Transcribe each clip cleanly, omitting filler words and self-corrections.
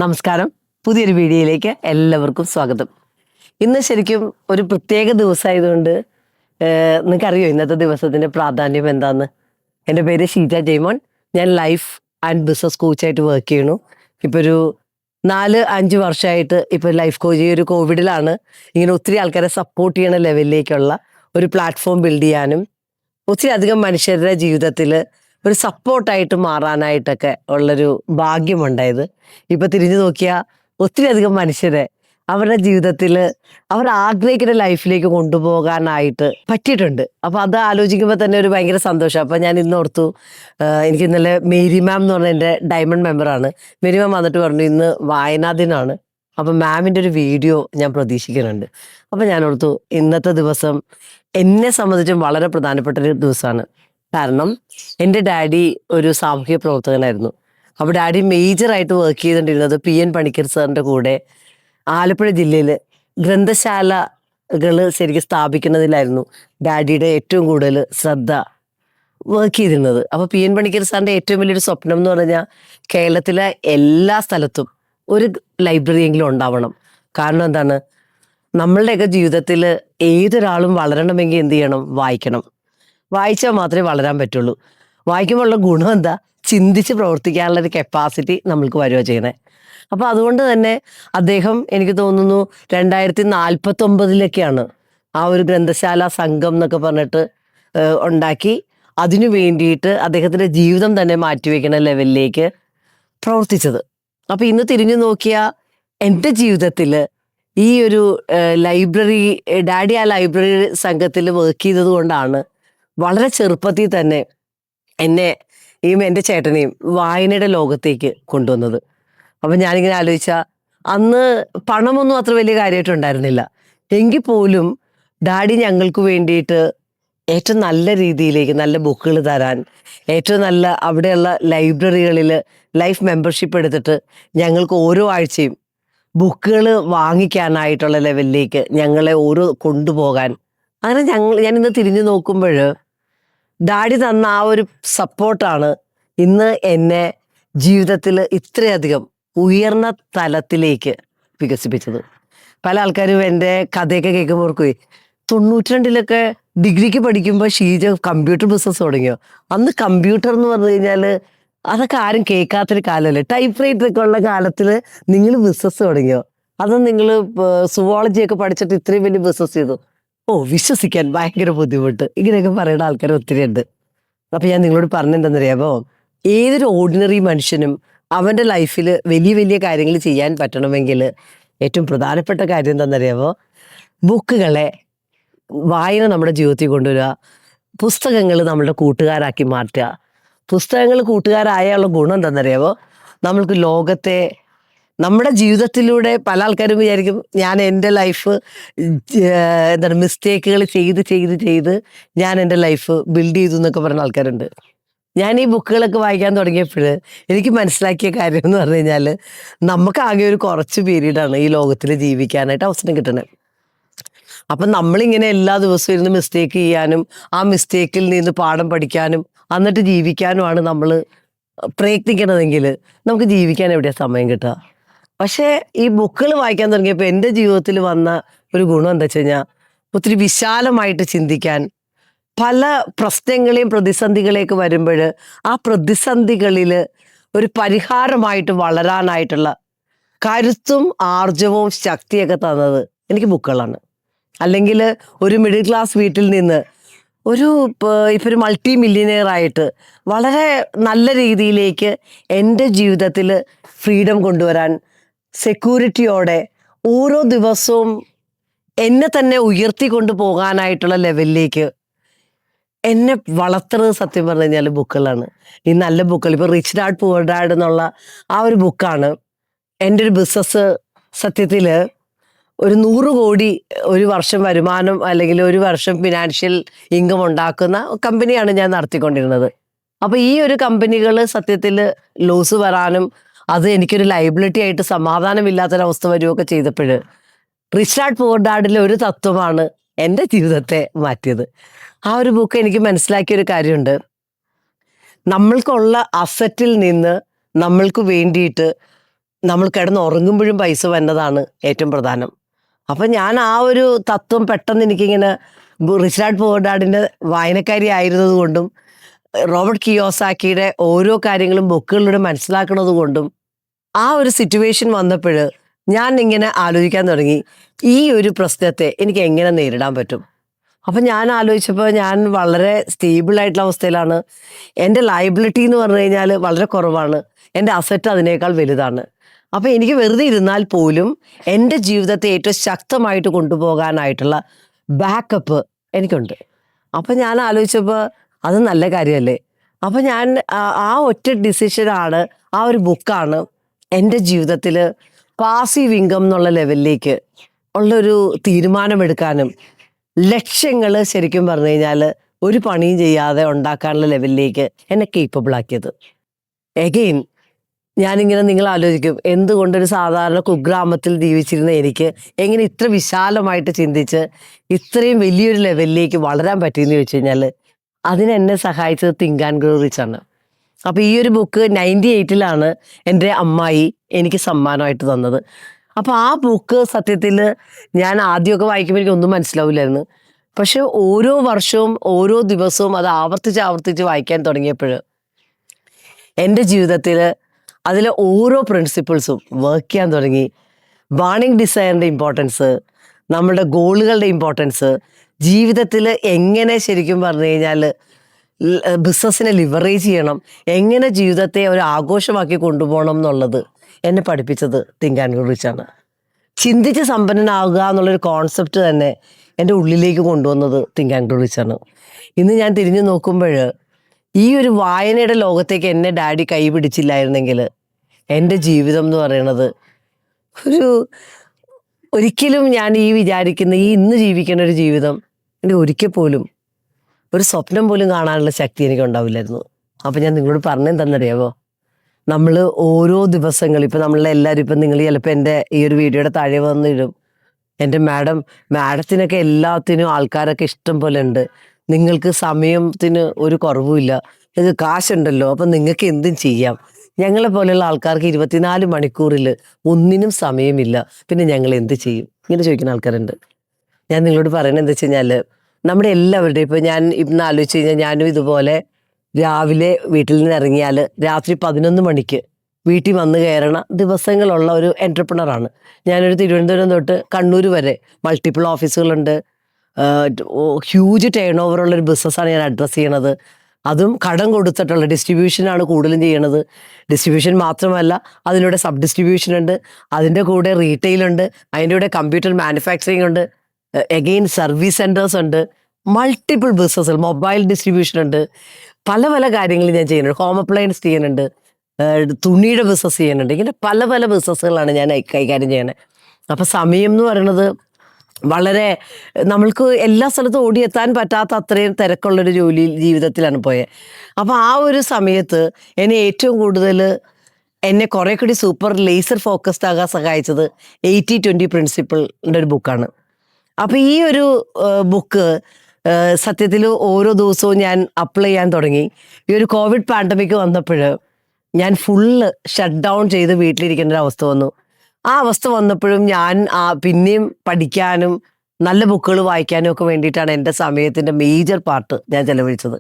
നമസ്കാരം. പുതിയൊരു വീഡിയോയിലേക്ക് എല്ലാവർക്കും സ്വാഗതം. ഇന്ന് ശരിക്കും ഒരു പ്രത്യേക ദിവസമായതുകൊണ്ട് നിങ്ങൾക്കറിയോ ഇന്നത്തെ ദിവസത്തിൻ്റെ പ്രാധാന്യം എന്താണെന്ന്? എൻ്റെ പേര് ഷീജ ജെയ്മോൻ. ഞാൻ ലൈഫ് ആൻഡ് ബിസിനസ് കോച്ചായിട്ട് വർക്ക് ചെയ്യണു. ഇപ്പോൾ ഒരു 4-5 വർഷമായിട്ട് ഇപ്പോൾ ലൈഫ് കോച്ച് ഒരു കോവിഡിലാണ് ഇങ്ങനെ ഒത്തിരി ആൾക്കാരെ സപ്പോർട്ട് ചെയ്യണ ലെവലിലേക്കുള്ള ഒരു പ്ലാറ്റ്ഫോം ബിൽഡ് ചെയ്യാനും ഒത്തിരി അധികം മനുഷ്യരുടെ ജീവിതത്തിൽ ഒരു സപ്പോർട്ടായിട്ട് മാറാനായിട്ടൊക്കെ ഉള്ളൊരു ഭാഗ്യമുണ്ടായത്. ഇപ്പം തിരിഞ്ഞു നോക്കിയാൽ ഒത്തിരി അധികം മനുഷ്യരെ അവരുടെ ജീവിതത്തിൽ അവർ ആഗ്രഹിക്കുന്ന ലൈഫിലേക്ക് കൊണ്ടുപോകാനായിട്ട് പറ്റിയിട്ടുണ്ട്. അപ്പോൾ അത് ആലോചിക്കുമ്പോൾ തന്നെ ഒരു ഭയങ്കര സന്തോഷം. അപ്പോൾ ഞാൻ ഇന്ന് ഓർത്തു, എനിക്ക് ഇന്നലെ മേരി മാം എന്ന് പറഞ്ഞ എൻ്റെ ഡയമണ്ട് മെമ്പറാണ്. മേരി മാം വന്നിട്ട് പറഞ്ഞു ഇന്ന് വായനാ ദിനമാണ്, അപ്പം മാമിൻ്റെ ഒരു വീഡിയോ ഞാൻ പ്രതീക്ഷിക്കുന്നുണ്ട്. അപ്പം ഞാൻ ഓർത്തു ഇന്നത്തെ ദിവസം എന്നെ സംബന്ധിച്ചും വളരെ പ്രധാനപ്പെട്ടൊരു ദിവസമാണ്. കാരണം എൻ്റെ ഡാഡി ഒരു സാമൂഹ്യ പ്രവർത്തകനായിരുന്നു. അപ്പോൾ ഡാഡി മേജറായിട്ട് വർക്ക് ചെയ്തുകൊണ്ടിരുന്നത് PN പണിക്കർ സാറിൻ്റെ കൂടെ ആലപ്പുഴ ജില്ലയിൽ ഗ്രന്ഥശാലകൾ ശരിക്കും സ്ഥാപിക്കുന്നതിലായിരുന്നു ഡാഡിയുടെ ഏറ്റവും കൂടുതൽ ശ്രദ്ധ വർക്ക് ചെയ്തിരുന്നത്. അപ്പോൾ PN പണിക്കർ സാറിൻ്റെ ഏറ്റവും വലിയൊരു സ്വപ്നം എന്ന് പറഞ്ഞാൽ കേരളത്തിലെ എല്ലാ സ്ഥലത്തും ഒരു ലൈബ്രറിയെങ്കിലും ഉണ്ടാവണം. കാരണം എന്താണ്, നമ്മളുടെയൊക്കെ ജീവിതത്തിൽ ഏതൊരാളും വളരണമെങ്കിൽ എന്ത് ചെയ്യണം? വായിക്കണം. വായിച്ചാൽ മാത്രമേ വളരാൻ പറ്റുള്ളൂ. വായിക്കുമ്പോഴുള്ള ഗുണം എന്താ? ചിന്തിച്ച് പ്രവർത്തിക്കാനുള്ളൊരു കപ്പാസിറ്റി നമ്മൾക്ക് വരിക ചെയ്യണേ. അപ്പോൾ അതുകൊണ്ട് തന്നെ അദ്ദേഹം എനിക്ക് തോന്നുന്നു 2049 ആ ഒരു ഗ്രന്ഥശാല സംഘം എന്നൊക്കെ പറഞ്ഞിട്ട് ഉണ്ടാക്കി അതിനു വേണ്ടിയിട്ട് അദ്ദേഹത്തിൻ്റെ ജീവിതം തന്നെ മാറ്റിവെക്കുന്ന ലെവലിലേക്ക് പ്രവർത്തിച്ചത്. അപ്പോൾ ഇന്ന് തിരിഞ്ഞു നോക്കിയാൽ എൻ്റെ ജീവിതത്തിൽ ഈ ഒരു ലൈബ്രറി ഡാഡി ആ ലൈബ്രറി സംഘത്തിൽ വർക്ക് ചെയ്തത് കൊണ്ടാണ് വളരെ ചെറുപ്പത്തിൽ തന്നെ എന്നെ എൻ്റെ ചേട്ടനെയും വായനയുടെ ലോകത്തേക്ക് കൊണ്ടുവന്നത്. അപ്പം ഞാനിങ്ങനെ ആലോചിച്ചാൽ അന്ന് പണമൊന്നും അത്ര വലിയ കാര്യമായിട്ടുണ്ടായിരുന്നില്ല. എങ്കിൽ പോലും ഡാഡി ഞങ്ങൾക്ക് വേണ്ടിയിട്ട് ഏറ്റവും നല്ല രീതിയിലേക്ക് നല്ല ബുക്കുകൾ തരാൻ, ഏറ്റവും നല്ല അവിടെയുള്ള ലൈബ്രറികളിൽ ലൈഫ് മെമ്പർഷിപ്പ് എടുത്തിട്ട് ഞങ്ങൾക്ക് ഓരോ ആഴ്ചയും ബുക്കുകൾ വാങ്ങിക്കാനായിട്ടുള്ള ലെവലിലേക്ക് ഞങ്ങളെ ഓരോ കൊണ്ടുപോകാൻ, അങ്ങനെ ഞാനിന്ന് തിരിഞ്ഞു നോക്കുമ്പോൾ ഡാഡി തന്ന ആ ഒരു സപ്പോർട്ടാണ് ഇന്ന് എന്നെ ജീവിതത്തിൽ ഇത്രയധികം ഉയർന്ന തലത്തിലേക്ക് വികസിപ്പിച്ചത്. പല ആൾക്കാരും എൻ്റെ കഥയൊക്കെ കേൾക്കുമ്പോൾ ഓർക്കുവേ, 92 ഡിഗ്രിക്ക് പഠിക്കുമ്പോൾ ഷീജ കമ്പ്യൂട്ടർ ബിസിനസ് തുടങ്ങിയോ? അന്ന് കമ്പ്യൂട്ടർ എന്ന് പറഞ്ഞു കഴിഞ്ഞാൽ അതൊക്കെ ആരും കേൾക്കാത്തൊരു കാലമല്ലേ. ടൈപ്പ് റൈറ്ററൊക്കെ ഉള്ള കാലത്തിൽ നിങ്ങൾ ബിസിനസ് തുടങ്ങിയോ? അത് നിങ്ങൾ സുവോളജിയൊക്കെ പഠിച്ചിട്ട് ഇത്രയും വലിയ ബിസിനസ് ചെയ്തു? വിശ്വസിക്കാൻ ഭയങ്കര ബുദ്ധിമുട്ട്. ഇങ്ങനെയൊക്കെ പറയുന്ന ആൾക്കാർ ഒത്തിരി ഉണ്ട്. അപ്പം ഞാൻ നിങ്ങളോട് പറഞ്ഞെന്തെന്നറിയാമോ, ഏതൊരു ഓർഡിനറി മനുഷ്യനും അവൻ്റെ ലൈഫിൽ വലിയ വലിയ കാര്യങ്ങൾ ചെയ്യാൻ പറ്റണമെങ്കിൽ ഏറ്റവും പ്രധാനപ്പെട്ട കാര്യം എന്താണെന്നറിയാമോ? ബുക്കുകളെ വായന നമ്മുടെ ജീവിതത്തിൽ കൊണ്ടുവരിക, പുസ്തകങ്ങൾ നമ്മളുടെ കൂട്ടുകാരാക്കി മാറ്റുക. പുസ്തകങ്ങൾ കൂട്ടുകാരായുള്ള ഗുണം എന്താണെന്നറിയാമോ? നമ്മൾക്ക് ലോകത്തെ നമ്മുടെ ജീവിതത്തിലൂടെ പല ആൾക്കാരും വിചാരിക്കും ഞാൻ എൻ്റെ ലൈഫ് മിസ്റ്റേക്കുകൾ ചെയ്ത് ഞാൻ എൻ്റെ ലൈഫ് ബിൽഡ് ചെയ്തു എന്നൊക്കെ പറഞ്ഞ ആൾക്കാരുണ്ട്. ഞാൻ ഈ ബുക്കുകളൊക്കെ വായിക്കാൻ തുടങ്ങിയപ്പോൾ എനിക്ക് മനസ്സിലാക്കിയ കാര്യം എന്ന് പറഞ്ഞു കഴിഞ്ഞാൽ നമുക്കാകെ ഒരു കുറച്ച് പീരീഡാണ് ഈ ലോകത്തിൽ ജീവിക്കാനായിട്ട് അവസരം കിട്ടണത്. അപ്പം നമ്മളിങ്ങനെ എല്ലാ ദിവസവും ഇരുന്ന് മിസ്റ്റേക്ക് ചെയ്യാനും ആ മിസ്റ്റേക്കിൽ നിന്ന് പാഠം പഠിക്കാനും എന്നിട്ട് ജീവിക്കാനുമാണ് നമ്മൾ പ്രയത്നിക്കണതെങ്കിൽ നമുക്ക് ജീവിക്കാൻ എവിടെയാണ് സമയം കിട്ടുക? പക്ഷേ ഈ ബുക്കുകൾ വായിക്കാൻ തുടങ്ങിയപ്പോൾ എൻ്റെ ജീവിതത്തിൽ വന്ന ഒരു ഗുണം എന്താ വെച്ച് കഴിഞ്ഞാൽ ഒത്തിരി വിശാലമായിട്ട് ചിന്തിക്കാൻ, പല പ്രശ്നങ്ങളെയും പ്രതിസന്ധികളേക്ക് വരുമ്പോൾ ആ പ്രതിസന്ധികളിൽ ഒരു പരിഹാരമായിട്ട് വളരാനായിട്ടുള്ള കരുത്തും ആർജവവും ശക്തിയൊക്കെ തന്നത് എനിക്ക് ബുക്കുകളാണ്. അല്ലെങ്കിൽ ഒരു മിഡിൽ ക്ലാസ് വീട്ടിൽ നിന്ന് ഇപ്പോൾ ഒരു മൾട്ടി മില്യനെയർ ആയിട്ട് വളരെ നല്ല രീതിയിലേക്ക് എൻ്റെ ജീവിതത്തിൽ ഫ്രീഡം കൊണ്ടുവരാൻ, സെക്യൂരിറ്റിയോടെ ഓരോ ദിവസവും എന്നെ തന്നെ ഉയർത്തിക്കൊണ്ട് പോകാനായിട്ടുള്ള ലെവലിലേക്ക് എന്നെ വളർത്തുന്നത് സത്യം പറഞ്ഞു കഴിഞ്ഞാൽ ബുക്കുകളാണ്. ഈ നല്ല ബുക്കുകൾ, ഇപ്പോൾ റിച്ച് ഡാഡ് പുവർ ഡാഡ് എന്നുള്ള ആ ഒരു ബുക്കാണ് എൻ്റെ ഒരു ബിസിനസ്. സത്യത്തിൽ ഒരു 100 കോടി ഒരു വർഷം വരുമാനം അല്ലെങ്കിൽ ഒരു വർഷം ഫിനാൻഷ്യൽ ഇൻകം ഉണ്ടാക്കുന്ന കമ്പനിയാണ് ഞാൻ നടത്തിക്കൊണ്ടിരുന്നത്. അപ്പോൾ ഈ ഒരു കമ്പനികൾ സത്യത്തിൽ ലോസ് വരാനും അത് എനിക്കൊരു ലയബിലിറ്റി ആയിട്ട് സമാധാനമില്ലാത്തൊരവസ്ഥ വരികയൊക്കെ ചെയ്തപ്പോൾ റിച്ച് ഡാഡ് പുവർ ഡാഡിലെ ഒരു തത്വമാണ് എൻ്റെ ജീവിതത്തെ മാറ്റിയത്. ആ ഒരു ബുക്ക് എനിക്ക് മനസ്സിലാക്കിയൊരു കാര്യമുണ്ട്, നമ്മൾക്കുള്ള അസറ്റിൽ നിന്ന് നമ്മൾക്ക് വേണ്ടിയിട്ട് നമ്മൾ കിടന്ന് ഉറങ്ങുമ്പോഴും പൈസ വന്നതാണ് ഏറ്റവും പ്രധാനം. അപ്പം ഞാൻ ആ ഒരു തത്വം പെട്ടെന്ന് എനിക്കിങ്ങനെ റിച്ച് ഡാഡ് പുവർ ഡാഡിൻ്റെ വായനക്കാരി ആയിരുന്നത് കൊണ്ടും റോബർട്ട് കിയോസാക്കിയുടെ ഓരോ കാര്യങ്ങളും ബുക്കുകളിലൂടെ മനസ്സിലാക്കുന്നത് കൊണ്ടും ആ ഒരു സിറ്റുവേഷൻ വന്നപ്പോൾ ഞാൻ ഇങ്ങനെ ആലോചിക്കാൻ തുടങ്ങി, ഈ ഒരു പ്രശ്നത്തെ എനിക്ക് എങ്ങനെ നേരിടാൻ പറ്റും. അപ്പം ഞാൻ ആലോചിച്ചപ്പോൾ ഞാൻ വളരെ സ്റ്റേബിളായിട്ടുള്ള അവസ്ഥയിലാണ്. എൻ്റെ ലയബിലിറ്റി എന്ന് പറഞ്ഞു കഴിഞ്ഞാൽ വളരെ കുറവാണ്, എൻ്റെ അസറ്റ് അതിനേക്കാൾ വലുതാണ്. അപ്പം എനിക്ക് വെറുതെ ഇരുന്നാൽ പോലും എൻ്റെ ജീവിതത്തെ ഏറ്റവും ശക്തമായിട്ട് കൊണ്ടുപോകാനായിട്ടുള്ള ബാക്കപ്പ് എനിക്കുണ്ട്. അപ്പം ഞാൻ ആലോചിച്ചപ്പോൾ അത് നല്ല കാര്യമല്ലേ. അപ്പം ഞാൻ ആ ഒറ്റ ഡിസിഷനാണ്, ആ ഒരു ബുക്കാണ് എൻ്റെ ജീവിതത്തിൽ പാസീവ് ഇൻകം എന്നുള്ള ലെവലിലേക്ക് ഉള്ളൊരു തീരുമാനമെടുക്കാനും ലക്ഷ്യങ്ങൾ ശരിക്കും പറഞ്ഞു കഴിഞ്ഞാൽ ഒരു പണിയും ചെയ്യാതെ ഉണ്ടാക്കാനുള്ള ലെവലിലേക്ക് എന്നെ കേപ്പബിൾ ആക്കിയത്. എഗെയിൻ ഞാനിങ്ങനെ നിങ്ങൾ ആലോചിക്കും, എന്തുകൊണ്ടൊരു സാധാരണ കുഗ്രാമത്തിൽ ജീവിച്ചിരുന്ന എനിക്ക് എങ്ങനെ ഇത്ര വിശാലമായിട്ട് ചിന്തിച്ച് ഇത്രയും വലിയൊരു ലെവലിലേക്ക് വളരാൻ പറ്റിയെന്ന് ചോദിച്ചു കഴിഞ്ഞാൽ അതിനെന്നെ സഹായിച്ചത് തിങ്ക് ആൻഡ് ഗ്രോ റിച്ച് ആണ്. അപ്പോൾ ഈ ഒരു ബുക്ക് 98 എൻ്റെ അമ്മായി എനിക്ക് സമ്മാനമായിട്ട് തന്നത്. അപ്പോൾ ആ ബുക്ക് സത്യത്തിൽ ഞാൻ ആദ്യമൊക്കെ വായിക്കുമ്പോൾ എനിക്കൊന്നും മനസ്സിലാവില്ലായിരുന്നു. പക്ഷെ ഓരോ വർഷവും ഓരോ ദിവസവും അത് ആവർത്തിച്ച് വായിക്കാൻ തുടങ്ങിയപ്പോൾ എൻ്റെ ജീവിതത്തിൽ അതിലെ ഓരോ പ്രിൻസിപ്പിൾസും വർക്ക് ചെയ്യാൻ തുടങ്ങി. ബാണിംഗ് ഡിസൈറിൻ്റെ ഇമ്പോർട്ടൻസ്, നമ്മുടെ ഗോളുകളുടെ ഇമ്പോർട്ടൻസ്, ജീവിതത്തിൽ എങ്ങനെ ശരിക്കും പറഞ്ഞു കഴിഞ്ഞാൽ ബിസിനസ്സിനെ ലിവറേജ് ചെയ്യണം, എങ്ങനെ ജീവിതത്തെ ഒരു ആഘോഷമാക്കി കൊണ്ടുപോകണം എന്നുള്ളത് എന്നെ പഠിപ്പിച്ചത് തിങ്ക് ആൻഡ് ഗ്രോ റിച്ച് ആണ്. ചിന്തിച്ച് സമ്പന്നനാവുക എന്നുള്ളൊരു കോൺസെപ്റ്റ് തന്നെ എൻ്റെ ഉള്ളിലേക്ക് കൊണ്ടുവന്നത് തിങ്ക് ആൻഡ് ഗ്രോ റിച്ച് ആണ്. ഇന്ന് ഞാൻ തിരിഞ്ഞു നോക്കുമ്പോൾ ഈ ഒരു വായനയുടെ ലോകത്തേക്ക് എന്നെ ഡാഡി കൈ പിടിച്ചില്ലായിരുന്നെങ്കിൽ എൻ്റെ ജീവിതം എന്ന് പറയുന്നത് ഒരിക്കലും ഞാൻ ഈ വിചാരിക്കുന്ന ഈ ഇന്ന് ജീവിക്കുന്ന ഒരു ജീവിതം എൻ്റെ ഒരിക്കൽ പോലും ഒരു സ്വപ്നം പോലും കാണാനുള്ള ശക്തി എനിക്ക് ഉണ്ടാവില്ലായിരുന്നു. അപ്പം ഞാൻ നിങ്ങളോട് പറഞ്ഞെന്താണെന്നറിയാമോ, നമ്മൾ ഓരോ ദിവസങ്ങൾ ഇപ്പം നമ്മളെല്ലാവരും ഇപ്പം നിങ്ങൾ ചിലപ്പോൾ എൻ്റെ ഈ ഒരു വീഡിയോയുടെ താഴെ വന്നിടും, എൻ്റെ മാഡത്തിനൊക്കെ എല്ലാത്തിനും ആൾക്കാരൊക്കെ ഇഷ്ടം പോലെ ഉണ്ട്, നിങ്ങൾക്ക് സമയത്തിന് ഒരു കുറവുമില്ല, ഇത് കാശുണ്ടല്ലോ, അപ്പം നിങ്ങൾക്ക് എന്തും ചെയ്യാം. ഞങ്ങളെ പോലെയുള്ള ആൾക്കാർക്ക് 24 മണിക്കൂറിൽ ഒന്നിനും സമയമില്ല, പിന്നെ ഞങ്ങൾ എന്ത് ചെയ്യും, ഇങ്ങനെ ചോദിക്കുന്ന ആൾക്കാരുണ്ട്. ഞാൻ നിങ്ങളോട് പറയുന്നത് എന്താ വെച്ച് കഴിഞ്ഞാൽ, നമ്മുടെ എല്ലാവരുടെയും ഇപ്പോൾ ഞാൻ ഇന്ന് ആലോചിച്ച് കഴിഞ്ഞാൽ ഞാനും ഇതുപോലെ രാവിലെ വീട്ടിൽ നിന്ന് ഇറങ്ങിയാൽ രാത്രി 11 മണിക്ക് വീട്ടിൽ വന്ന് കയറണ ദിവസങ്ങളുള്ള ഒരു എൻ്റർപ്രണറാണ്. ഞാനൊരു തിരുവനന്തപുരം തൊട്ട് കണ്ണൂർ വരെ മൾട്ടിപ്പിൾ ഓഫീസുകളുണ്ട്. ഹ്യൂജ് ടേൺ ഓവറുള്ളൊരു ബിസിനസ്സാണ് ഞാൻ അഡ്രസ്സ് ചെയ്യണത്. അതും കടം കൊടുത്തിട്ടുള്ള ഡിസ്ട്രിബ്യൂഷനാണ് കൂടുതലും ചെയ്യണത്. ഡിസ്ട്രിബ്യൂഷൻ മാത്രമല്ല, അതിലൂടെ സബ് ഡിസ്ട്രിബ്യൂഷൻ ഉണ്ട്, അതിൻ്റെ കൂടെ റീറ്റെയിലുണ്ട്, അതിൻ്റെ കൂടെ കമ്പ്യൂട്ടർ മാനുഫാക്ചറിങ് ഉണ്ട്, എഗെയിൻ സർവീസ് സെൻറ്റേഴ്സ് ഉണ്ട്, മൾട്ടിപ്പിൾ ബിസിനസ്സുകൾ, മൊബൈൽ ഡിസ്ട്രിബ്യൂഷൻ ഉണ്ട്, പല പല കാര്യങ്ങൾ ഞാൻ ചെയ്യുന്നുണ്ട്, ഹോം അപ്ലയൻസ് ചെയ്യുന്നുണ്ട്, തുണിയുടെ ബിസിനസ് ചെയ്യുന്നുണ്ട്. ഇങ്ങനെ പല പല ബിസിനസ്സുകളാണ് ഞാൻ കൈകാര്യം ചെയ്യണത്. അപ്പം സമയം എന്ന് പറയുന്നത് വളരെ നമ്മൾക്ക് എല്ലാ സ്ഥലത്തും ഓടിയെത്താൻ പറ്റാത്ത അത്രയും തിരക്കുള്ളൊരു ജീവിതത്തിലാണ് പോയത്. അപ്പോൾ ആ ഒരു സമയത്ത് എന്നെ കുറേ കൂടി സൂപ്പർ ലേസർ ഫോക്കസ്ഡ് ആകാൻ സഹായിച്ചത് 80-20 പ്രിൻസിപ്പിളിൻ്റെ ഒരു ബുക്കാണ്. അപ്പോൾ ഈ ഒരു ബുക്ക് സത്യത്തിൽ ഓരോ ദിവസവും ഞാൻ അപ്ലൈ ചെയ്യാൻ തുടങ്ങി. ഈ ഒരു കോവിഡ് പാൻഡമിക് വന്നപ്പോൾ ഞാൻ ഫുള്ള് ഷട്ട് ഡൗൺ ചെയ്ത് വീട്ടിലിരിക്കേണ്ട ഒരു അവസ്ഥ വന്നു. ആ അവസ്ഥ വന്നപ്പോഴും ഞാൻ പിന്നെയും പഠിക്കാനും നല്ല ബുക്കുകൾ വായിക്കാനും ഒക്കെ വേണ്ടിയിട്ടാണ് എൻ്റെ സമയത്തിൻ്റെ മേജർ പാർട്ട് ഞാൻ ചെലവഴിച്ചത്.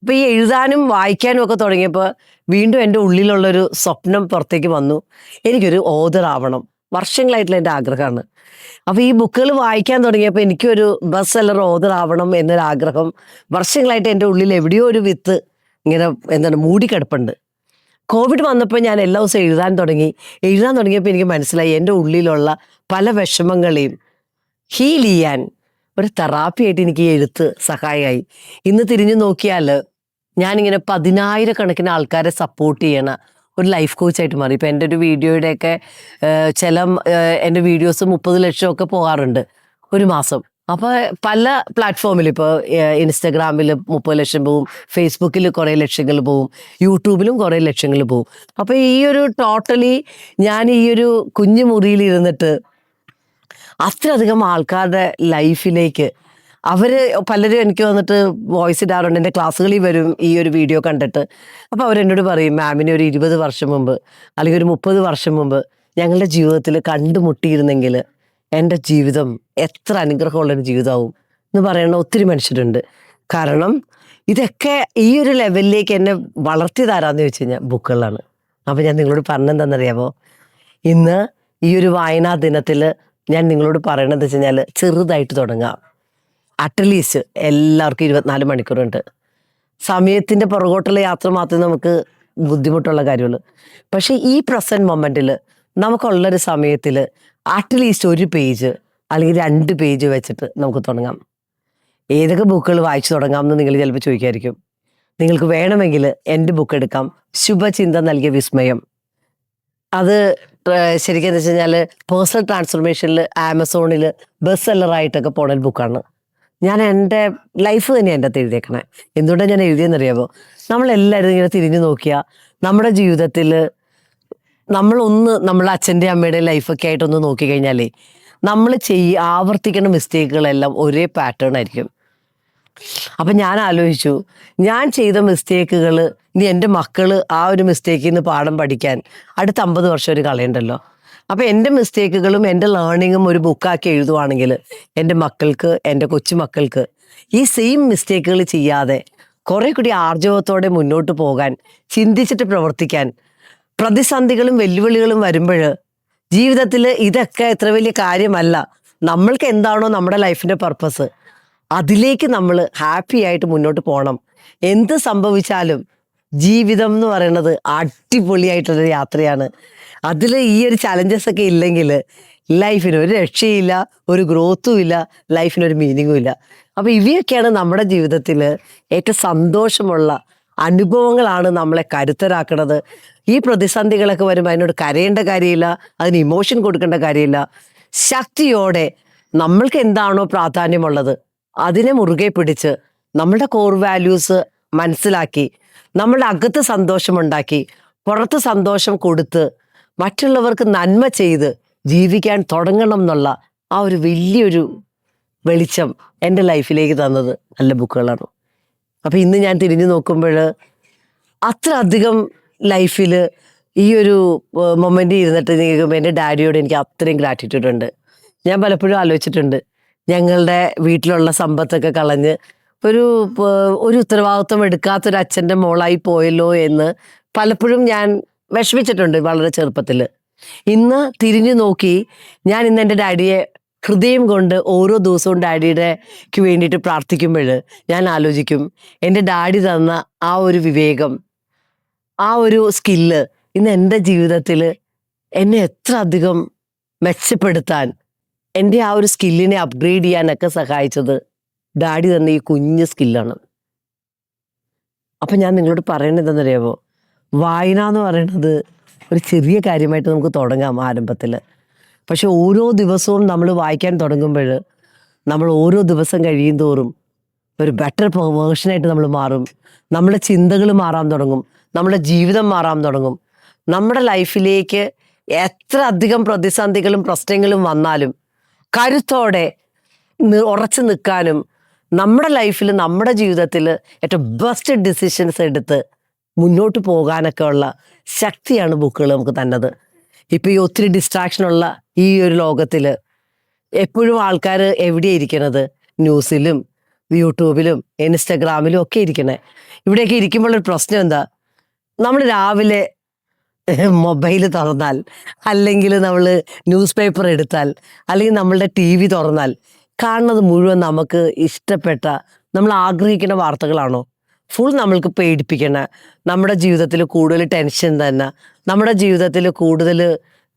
അപ്പോൾ ഈ എഴുതാനും വായിക്കാനും ഒക്കെ തുടങ്ങിയപ്പോൾ വീണ്ടും എൻ്റെ ഉള്ളിലുള്ളൊരു സ്വപ്നം പുറത്തേക്ക് വന്നു, എനിക്കൊരു ഓഥർ ആവണം. വർഷങ്ങളായിട്ടുള്ള എൻ്റെ ആഗ്രഹമാണ്. അപ്പോൾ ഈ ബുക്കുകൾ വായിക്കാൻ തുടങ്ങിയപ്പോൾ എനിക്കൊരു ബെസ്റ്റ് സെല്ലർ ഓഥർ ആവണം എന്നൊരാഗ്രഹം വർഷങ്ങളായിട്ട് എൻ്റെ ഉള്ളിൽ എവിടെയോ ഒരു വിത്ത് ഇങ്ങനെ മൂടിക്കിടപ്പുണ്ട്. കോവിഡ് വന്നപ്പോൾ ഞാൻ എല്ലാ ദിവസവും എഴുതാൻ തുടങ്ങിയപ്പോൾ എനിക്ക് മനസ്സിലായി എൻ്റെ ഉള്ളിലുള്ള പല വിഷമങ്ങളെയും ഹീൽ ചെയ്യാൻ ഒരു തെറാപ്പിയായിട്ട് എനിക്ക് ഈ എഴുത്ത് സഹായമായി. ഇന്ന് തിരിഞ്ഞു നോക്കിയാൽ ഞാനിങ്ങനെ 10,000 ആൾക്കാരെ സപ്പോർട്ട് ചെയ്യണ ഒരു ലൈഫ് കോച്ചായിട്ട് മാറി. ഇപ്പോൾ എൻ്റെ ഒരു വീഡിയോയുടെയൊക്കെ എൻ്റെ വീഡിയോസ് 30 ലക്ഷമൊക്കെ പോകാറുണ്ട് ഒരു മാസം. അപ്പോൾ പല പ്ലാറ്റ്ഫോമിൽ ഇപ്പോൾ ഇൻസ്റ്റഗ്രാമിൽ 30 ലക്ഷം പോവും, ഫേസ്ബുക്കിൽ കുറേ ലക്ഷങ്ങൾ പോവും, യൂട്യൂബിലും കുറേ ലക്ഷങ്ങൾ പോവും. അപ്പോൾ ഈ ഒരു ടോട്ടലി ഞാൻ ഈ ഒരു കുഞ്ഞു മുറിയിൽ ഇരുന്നിട്ട് അത്രയധികം ആൾക്കാരുടെ ലൈഫിലേക്ക് അവര് പലരും എനിക്ക് വന്നിട്ട് വോയിസ് ഇടാറുണ്ട്, എൻ്റെ ക്ലാസ്സുകളിൽ വരും ഈ ഒരു വീഡിയോ കണ്ടിട്ട്. അപ്പോൾ അവരെന്നോട് പറയും, മാമിനെ ഒരു 20 വർഷം മുമ്പ് അല്ലെങ്കിൽ ഒരു 30 വർഷം മുമ്പ് ഞങ്ങളുടെ ജീവിതത്തിൽ കണ്ടുമുട്ടിയിരുന്നെങ്കിൽ എൻ്റെ ജീവിതം എത്ര അനുഗ്രഹമുള്ളൊരു ജീവിതമാവും എന്ന് പറയുന്ന ഒത്തിരി മനുഷ്യരുണ്ട്. കാരണം ഇതൊക്കെ ഈ ഒരു ലെവലിലേക്ക് എന്നെ വളർത്തിയതാരാന്ന് ചോദിച്ചു കഴിഞ്ഞാൽ ബുക്കുകളാണ്. അപ്പോൾ ഞാൻ നിങ്ങളോട് പറഞ്ഞെന്താണെന്നറിയാമോ, ഇന്ന് ഈ ഒരു വായനാ ദിനത്തിൽ ഞാൻ നിങ്ങളോട് പറയണത് വെച്ച് കഴിഞ്ഞാൽ ചെറുതായിട്ട് തുടങ്ങാം. അറ്റ്ലീസ്റ്റ് എല്ലാവർക്കും 24 മണിക്കൂറുണ്ട്. സമയത്തിൻ്റെ പുറകോട്ടുള്ള യാത്ര മാത്രമേ നമുക്ക് ബുദ്ധിമുട്ടുള്ള കാര്യമുള്ളൂ. പക്ഷേ ഈ പ്രസൻറ്റ് മൊമെൻറ്റിൽ നമുക്കുള്ളൊരു സമയത്തിൽ അറ്റ്ലീസ്റ്റ് ഒരു പേജ് അല്ലെങ്കിൽ 2 പേജ് വെച്ചിട്ട് നമുക്ക് തുടങ്ങാം. ഏതൊക്കെ ബുക്കുകൾ വായിച്ചു തുടങ്ങാമെന്ന് നിങ്ങൾ ചിലപ്പോൾ ചോദിക്കുമായിരിക്കും. നിങ്ങൾക്ക് വേണമെങ്കിൽ എൻ്റെ ബുക്ക് എടുക്കാം, ശുഭചിന്ത നൽകിയ വിസ്മയം. അത് ശരിക്കും എന്താ വെച്ച് കഴിഞ്ഞാൽ പേഴ്സണൽ ട്രാൻസ്ഫോർമേഷനിൽ ആമസോണിൽ ബെസ്റ്റ് സെല്ലറായിട്ടൊക്കെ പോണ ഒരു ബുക്കാണ്. ഞാൻ എൻ്റെ ലൈഫ് തന്നെയാണ് എൻ്റെ അകത്ത് എഴുതിയേക്കണേ. എന്തുകൊണ്ടാണ് ഞാൻ എഴുതിയെന്നറിയാമോ, നമ്മളെല്ലാവരും ഇങ്ങനെ തിരിഞ്ഞു നോക്കിയാൽ നമ്മുടെ ജീവിതത്തിൽ നമ്മളൊന്ന് നമ്മളെ അച്ഛൻ്റെ അമ്മയുടെ ലൈഫൊക്കെ ആയിട്ടൊന്ന് നോക്കിക്കഴിഞ്ഞാലേ നമ്മൾ ആവർത്തിക്കുന്ന മിസ്റ്റേക്കുകളെല്ലാം ഒരേ പാറ്റേൺ ആയിരിക്കും. അപ്പം ഞാൻ ആലോചിച്ചു, ഞാൻ ചെയ്ത മിസ്റ്റേക്കുകൾ ഇനി എൻ്റെ മക്കൾ ആ ഒരു മിസ്റ്റേക്കിൽ നിന്ന് പാഠം പഠിക്കാൻ അടുത്ത 50 വർഷം ഒരു കളയുണ്ടല്ലോ. അപ്പം എൻ്റെ മിസ്റ്റേക്കുകളും എൻ്റെ ലേണിങ്ങും ഒരു ബുക്കാക്കി എഴുതുവാണെങ്കിൽ എൻ്റെ മക്കൾക്ക്, എൻ്റെ കൊച്ചുമക്കൾക്ക് ഈ സെയിം മിസ്റ്റേക്കുകൾ ചെയ്യാതെ കുറേ കൂടി ആർജവത്തോടെ മുന്നോട്ട് പോകാൻ, ചിന്തിച്ചിട്ട് പ്രവർത്തിക്കാൻ, പ്രതിസന്ധികളും വെല്ലുവിളികളും വരുമ്പോൾ ജീവിതത്തിൽ ഇതൊക്കെ എത്ര വലിയ കാര്യമല്ല, നമ്മൾക്ക് എന്താണോ നമ്മുടെ ലൈഫിൻ്റെ പർപ്പസ് അതിലേക്ക് നമ്മൾ ഹാപ്പി ആയിട്ട് മുന്നോട്ട് പോകണം. എന്ത് സംഭവിച്ചാലും ജീവിതം എന്ന് പറയുന്നത് അടിപൊളിയായിട്ടുള്ളൊരു യാത്രയാണ്. അതിൽ ഈ ഒരു ചലഞ്ചസ് ഒക്കെ ഇല്ലെങ്കിൽ ലൈഫിന് ഒരു രക്ഷയില്ല, ഒരു ഗ്രോത്തും ഇല്ല, ലൈഫിനൊരു മീനിങ്ങും ഇല്ല. അപ്പോൾ ഇവയൊക്കെയാണ് നമ്മുടെ ജീവിതത്തിൽ ഏറ്റവും സന്തോഷമുള്ള അനുഭവങ്ങളാണ് നമ്മളെ കരുത്തരാക്കണത്. ഈ പ്രതിസന്ധികളൊക്കെ വരുമ്പോൾ അതിനോട് കരയേണ്ട കാര്യമില്ല, അതിന് ഇമോഷൻ കൊടുക്കേണ്ട കാര്യമില്ല. ശക്തിയോടെ നമ്മൾക്ക് എന്താണോ പ്രാധാന്യമുള്ളത് അതിനെ മുറുകെ പിടിച്ച് നമ്മളുടെ കോർ വാല്യൂസ് മനസ്സിലാക്കി നമ്മളുടെ അകത്ത് സന്തോഷമുണ്ടാക്കി പുറത്ത് സന്തോഷം കൊടുത്ത് മറ്റുള്ളവർക്ക് നന്മ ചെയ്ത് ജീവിക്കാൻ തുടങ്ങണം എന്നുള്ള ആ ഒരു വലിയൊരു വെളിച്ചം എൻ്റെ ലൈഫിലേക്ക് തന്നത് നല്ല ബുക്കുകളാണ്. അപ്പോൾ ഇന്ന് ഞാൻ തിരിഞ്ഞു നോക്കുമ്പോൾ അത്ര അധികം ലൈഫിൽ ഈ ഒരു മൊമെൻ്റ് ഇരുന്നിട്ട് നീക്കുമ്പോൾ എൻ്റെ ഡാഡിയോട് എനിക്ക് അത്രയും ഗ്രാറ്റിറ്റ്യൂഡ് ഉണ്ട്. ഞാൻ പലപ്പോഴും ആലോചിച്ചിട്ടുണ്ട്, ഞങ്ങളുടെ വീട്ടിലുള്ള സമ്പത്തൊക്കെ കളഞ്ഞ് ഒരു ഉത്തരവാദിത്വം എടുക്കാത്തൊരു അച്ഛൻ്റെ മോളായി പോയല്ലോ എന്ന് പലപ്പോഴും ഞാൻ വിഷമിച്ചിട്ടുണ്ട് വളരെ ചെറുപ്പത്തിൽ. ഇന്ന് തിരിഞ്ഞു നോക്കി ഞാൻ ഇന്ന് എൻ്റെ ഡാഡിയെ ഹൃദയം കൊണ്ട് ഓരോ ദിവസവും ഡാഡിയുടെക്ക് വേണ്ടിയിട്ട് പ്രാർത്ഥിക്കുമ്പോൾ ഞാൻ ആലോചിക്കും, എൻ്റെ ഡാഡി തന്ന ആ ഒരു വിവേകം, ആ ഒരു സ്കില്ല് ഇന്ന് എൻ്റെ ജീവിതത്തിൽ എന്നെ എത്ര അധികം മെച്ചപ്പെടുത്താൻ, എൻ്റെ ആ ഒരു സ്കില്ലിനെ അപ്ഗ്രേഡ് ചെയ്യാനൊക്കെ സഹായിച്ചത് ഡാഡി തന്ന ഈ കുഞ്ഞ് സ്കില്ലാണ്. അപ്പം ഞാൻ നിങ്ങളോട് പറയുന്നത് എന്താണെന്നറിയാമോ, വായന എന്ന് പറയുന്നത് ഒരു ചെറിയ കാര്യമായിട്ട് നമുക്ക് തുടങ്ങാം ആരംഭത്തിൽ. പക്ഷെ ഓരോ ദിവസവും നമ്മൾ വായിക്കാൻ തുടങ്ങുമ്പോൾ നമ്മൾ ഓരോ ദിവസം കഴിയും തോറും ഒരു ബെറ്റർ വേർഷനായിട്ട് നമ്മൾ മാറും. നമ്മുടെ ചിന്തകൾ മാറാൻ തുടങ്ങും, നമ്മുടെ ജീവിതം മാറാൻ തുടങ്ങും. നമ്മുടെ ലൈഫിലേക്ക് എത്ര അധികം പ്രതിസന്ധികളും പ്രശ്നങ്ങളും വന്നാലും കരുത്തോടെ ഉറച്ചു നിൽക്കാനും നമ്മുടെ ലൈഫിൽ നമ്മുടെ ജീവിതത്തിൽ ഏറ്റവും ബെസ്റ്റ് ഡിസിഷൻസ് എടുത്ത് മുന്നോട്ട് പോകാനൊക്കെ ഉള്ള ശക്തിയാണ് ബുക്കുകൾ നമുക്ക് തന്നത്. ഇപ്പോൾ ഈ ഒത്തിരി ഡിസ്ട്രാക്ഷനുള്ള ഈ ഒരു ലോകത്തിൽ എപ്പോഴും ആൾക്കാർ എവിടെയാണ് ഇരിക്കണത്? ന്യൂസിലും യൂട്യൂബിലും ഇൻസ്റ്റഗ്രാമിലും ഒക്കെ ഇരിക്കണേ. ഇവിടെയൊക്കെ ഇരിക്കുമ്പോഴൊരു പ്രശ്നം എന്താ, നമ്മൾ രാവിലെ മൊബൈൽ തുറന്നാൽ അല്ലെങ്കിൽ നമ്മൾ ന്യൂസ് പേപ്പർ എടുത്താൽ അല്ലെങ്കിൽ നമ്മളുടെ TV തുറന്നാൽ കാണുന്നത് മുഴുവൻ നമുക്ക് ഇഷ്ടപ്പെട്ട നമ്മൾ ആഗ്രഹിക്കുന്ന വാർത്തകളാണോ? ഫുൾ നമ്മൾക്ക് പേടിപ്പിക്കണ, നമ്മുടെ ജീവിതത്തിൽ കൂടുതൽ ടെൻഷൻ തന്നെ, നമ്മുടെ ജീവിതത്തിൽ കൂടുതൽ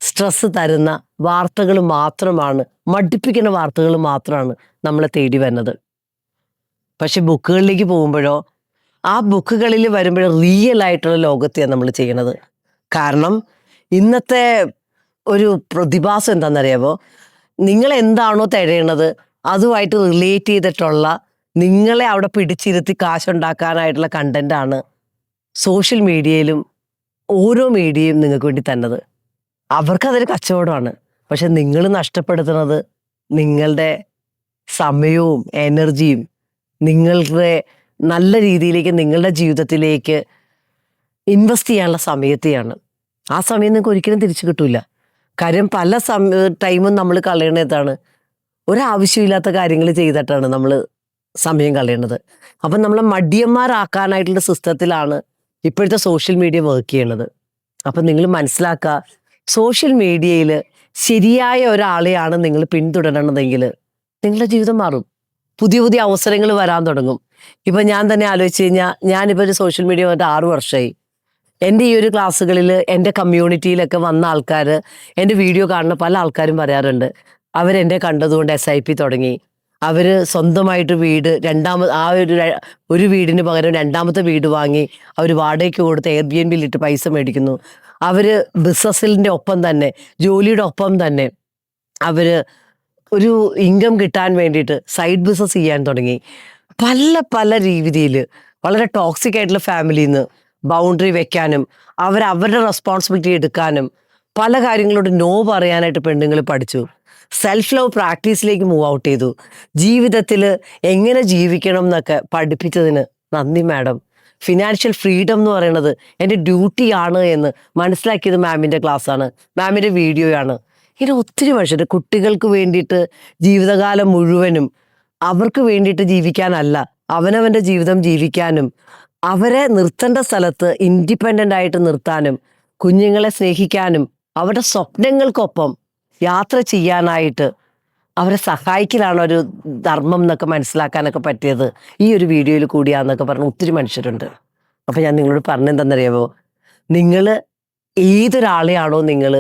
സ്ട്രെസ് തരുന്ന വാർത്തകൾ മാത്രമാണ്, മടുപ്പിക്കുന്ന വാർത്തകൾ മാത്രമാണ് നമ്മളെ തേടി വരുന്നത്. പക്ഷെ ബുക്കുകളിലേക്ക് പോകുമ്പോഴോ ആ ബുക്കുകളിൽ വരുമ്പോഴോ റിയൽ ആയിട്ടുള്ള ലോകത്തെയാണ് നമ്മൾ ചെയ്യണത്. കാരണം ഇന്നത്തെ ഒരു പ്രതിഭാസം എന്താണെന്നറിയാമോ, നിങ്ങൾ എന്താണോ തിരയണത് അതുമായിട്ട് റിലേറ്റ് ചെയ്തിട്ടുള്ള, നിങ്ങളെ അവിടെ പിടിച്ചിരുത്തി കാശുണ്ടാക്കാനായിട്ടുള്ള കണ്ടന്റാണ് സോഷ്യൽ മീഡിയയിലും ഓരോ മീഡിയയും നിങ്ങൾക്ക് വേണ്ടി തന്നത്. അവർക്കതൊരു കച്ചവടമാണ്. പക്ഷെ നിങ്ങൾ നഷ്ടപ്പെടുത്തുന്നത് നിങ്ങളുടെ സമയവും എനർജിയും നിങ്ങളുടെ നല്ല രീതിയിലേക്ക് നിങ്ങളുടെ ജീവിതത്തിലേക്ക് ഇൻവെസ്റ്റ് ചെയ്യാനുള്ള സമയത്തെയാണ്. ആ സമയം നിങ്ങൾക്ക് ഒരിക്കലും തിരിച്ചു കിട്ടൂല. കാര്യം പല ടൈമും നമ്മൾ കളയണതാണ് ഒരാവശ്യമില്ലാത്ത കാര്യങ്ങൾ ചെയ്തിട്ടാണ് നമ്മൾ സമയം കളയണത്. അപ്പം നമ്മളെ മടിയന്മാരാക്കാനായിട്ടുള്ള സിസ്റ്റത്തിലാണ് ഇപ്പോഴത്തെ സോഷ്യൽ മീഡിയ വർക്ക് ചെയ്യണത്. അപ്പം നിങ്ങൾ മനസ്സിലാക്കുക, സോഷ്യൽ മീഡിയയിൽ ശരിയായ ഒരാളെയാണ് നിങ്ങൾ പിന്തുടരണതെങ്കിൽ നിങ്ങളുടെ ജീവിതം മാറും. പുതിയ പുതിയ അവസരങ്ങൾ വരാൻ തുടങ്ങും. ഇപ്പം ഞാൻ തന്നെ ആലോചിച്ച് കഴിഞ്ഞാൽ, ഞാനിപ്പോൾ ഒരു സോഷ്യൽ മീഡിയ വന്നിട്ട് 6 വർഷമായി. എൻ്റെ ഈ ഒരു ക്ലാസ്സുകളിൽ എൻ്റെ കമ്മ്യൂണിറ്റിയിലൊക്കെ വന്ന ആൾക്കാർ, എൻ്റെ വീഡിയോ കാണുന്ന പല ആൾക്കാരും പറയാറുണ്ട്, അവരെന്നെ കണ്ടതുകൊണ്ട് SIP തുടങ്ങി, അവർ സ്വന്തമായിട്ട് വീട് ഒരു വീടിന് പകരം 2ാമത്തെ വീട് വാങ്ങി അവർ വാടകയ്ക്ക് കൊടുത്ത് Airbnb ഇട്ട് പൈസ മേടിക്കുന്നു. അവർ ബിസിനസ്സിൻ്റെ ഒപ്പം തന്നെ, ജോലിയുടെ ഒപ്പം തന്നെ അവർ ഒരു ഇൻകം കിട്ടാൻ വേണ്ടിയിട്ട് സൈഡ് ബിസിനസ് ചെയ്യാൻ തുടങ്ങി. പല പല രീതിയിൽ വളരെ ടോക്സിക് ആയിട്ടുള്ള ഫാമിലിയിൽ നിന്ന് ബൗണ്ടറി വെക്കാനും അവരുടെ റെസ്പോൺസിബിലിറ്റി എടുക്കാനും പല കാര്യങ്ങളോട് നോ പറയാനായിട്ട് പെണ്ണുങ്ങൾ പഠിച്ചു. സെൽഫ് ലവ് പ്രാക്ടീസിലേക്ക് മൂവ് ഔട്ട് ചെയ്തു. ജീവിതത്തിൽ എങ്ങനെ ജീവിക്കണം എന്നൊക്കെ പഠിപ്പിച്ചതിന് നന്ദി മാഡം. ഫിനാൻഷ്യൽ ഫ്രീഡം എന്ന് പറയുന്നത് എൻ്റെ ഡ്യൂട്ടിയാണ് എന്ന് മനസ്സിലാക്കിയത് മാമിൻ്റെ ക്ലാസ്സാണ്, മാമിൻ്റെ വീഡിയോയാണ്. ഇങ്ങനെ ഒത്തിരി മനുഷ്യർ കുട്ടികൾക്ക് വേണ്ടിയിട്ട് ജീവിതകാലം മുഴുവനും അവർക്ക് വേണ്ടിയിട്ട് ജീവിക്കാനല്ല, അവനവൻ്റെ ജീവിതം ജീവിക്കാനും അവരെ നിർത്തേണ്ട സ്ഥലത്ത് ഇൻഡിപെൻഡൻ്റ് ആയിട്ട് നിർത്താനും കുഞ്ഞുങ്ങളെ സ്നേഹിക്കാനും അവരുടെ സ്വപ്നങ്ങൾക്കൊപ്പം യാത്ര ചെയ്യാനായിട്ട് അവരെ സഹായിക്കലാണ് ഒരു ധർമ്മം എന്നൊക്കെ മനസ്സിലാക്കാനൊക്കെ പറ്റിയത് ഈ ഒരു വീഡിയോയിൽ കൂടിയാന്നൊക്കെ പറഞ്ഞ ഒത്തിരി മനുഷ്യരുണ്ട്. അപ്പം ഞാൻ നിങ്ങളോട് പറഞ്ഞെന്തെന്നറിയാമോ, നിങ്ങൾ ഏതൊരാളെയാണോ നിങ്ങൾ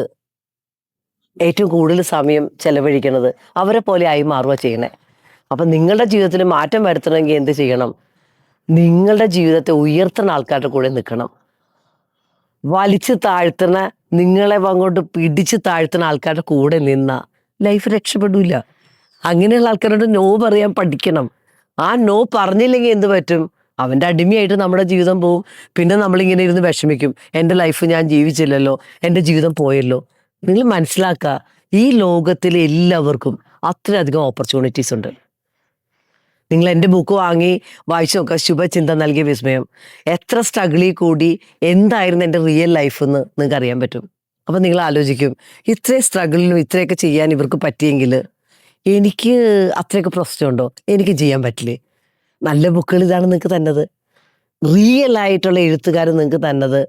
ഏറ്റവും കൂടുതൽ സമയം ചെലവഴിക്കുന്നത് അവരെ പോലെ ആയി മാറുക ചെയ്യണേ. അപ്പം നിങ്ങളുടെ ജീവിതത്തിൽ മാറ്റം വരുത്തണമെങ്കിൽ എന്ത് ചെയ്യണം? നിങ്ങളുടെ ജീവിതത്തെ ഉയർത്തുന്ന ആൾക്കാരുടെ കൂടെ നിൽക്കണം. വലിച്ചു താഴ്ത്തുന്ന, നിങ്ങളെ അങ്ങോട്ട് പിടിച്ച് താഴ്ത്തുന്ന ആൾക്കാരുടെ കൂടെ നിന്ന ലൈഫ് രക്ഷപ്പെടില്ല. അങ്ങനെയുള്ള ആൾക്കാരോട് നോ പറയാൻ പഠിക്കണം. ആ നോ പറഞ്ഞില്ലെങ്കിൽ എന്ത് പറ്റും? അവൻ്റെ അടിമയായിട്ട് നമ്മുടെ ജീവിതം പോവും. പിന്നെ നമ്മളിങ്ങനെ ഇരുന്ന് വിഷമിക്കും, എൻ്റെ ലൈഫ് ഞാൻ ജീവിച്ചില്ലല്ലോ, എൻ്റെ ജീവിതം പോയല്ലോ. നിങ്ങൾ മനസ്സിലാക്കുക, ഈ ലോകത്തിൽ എല്ലാവർക്കും അത്രയധികം ഓപ്പർച്യൂണിറ്റീസ് ഉണ്ട്. നിങ്ങൾ എൻ്റെ ബുക്ക് വാങ്ങി വായിച്ചു നോക്കുക, ശുഭചിന്ത നൽകിയ വിസ്മയം. എത്ര സ്ട്രഗിളിൽ കൂടി എന്തായിരുന്നു എൻ്റെ റിയൽ ലൈഫ് എന്ന് നിങ്ങൾക്ക് അറിയാൻ പറ്റും. അപ്പം നിങ്ങൾ ആലോചിക്കും, ഇത്രയും സ്ട്രഗിളിലും ഇത്രയൊക്കെ ചെയ്യാൻ ഇവർക്ക് പറ്റിയെങ്കിൽ എനിക്ക് അത്രയൊക്കെ പ്രശ്നമുണ്ടോ? എനിക്ക് ചെയ്യാൻ പറ്റില്ലേ? നല്ല ബുക്കുകൾ ഇതാണ് നിങ്ങൾക്ക് തന്നത്. റിയൽ ആയിട്ടുള്ള എഴുത്തുകാർ നിങ്ങൾക്ക് തന്നത്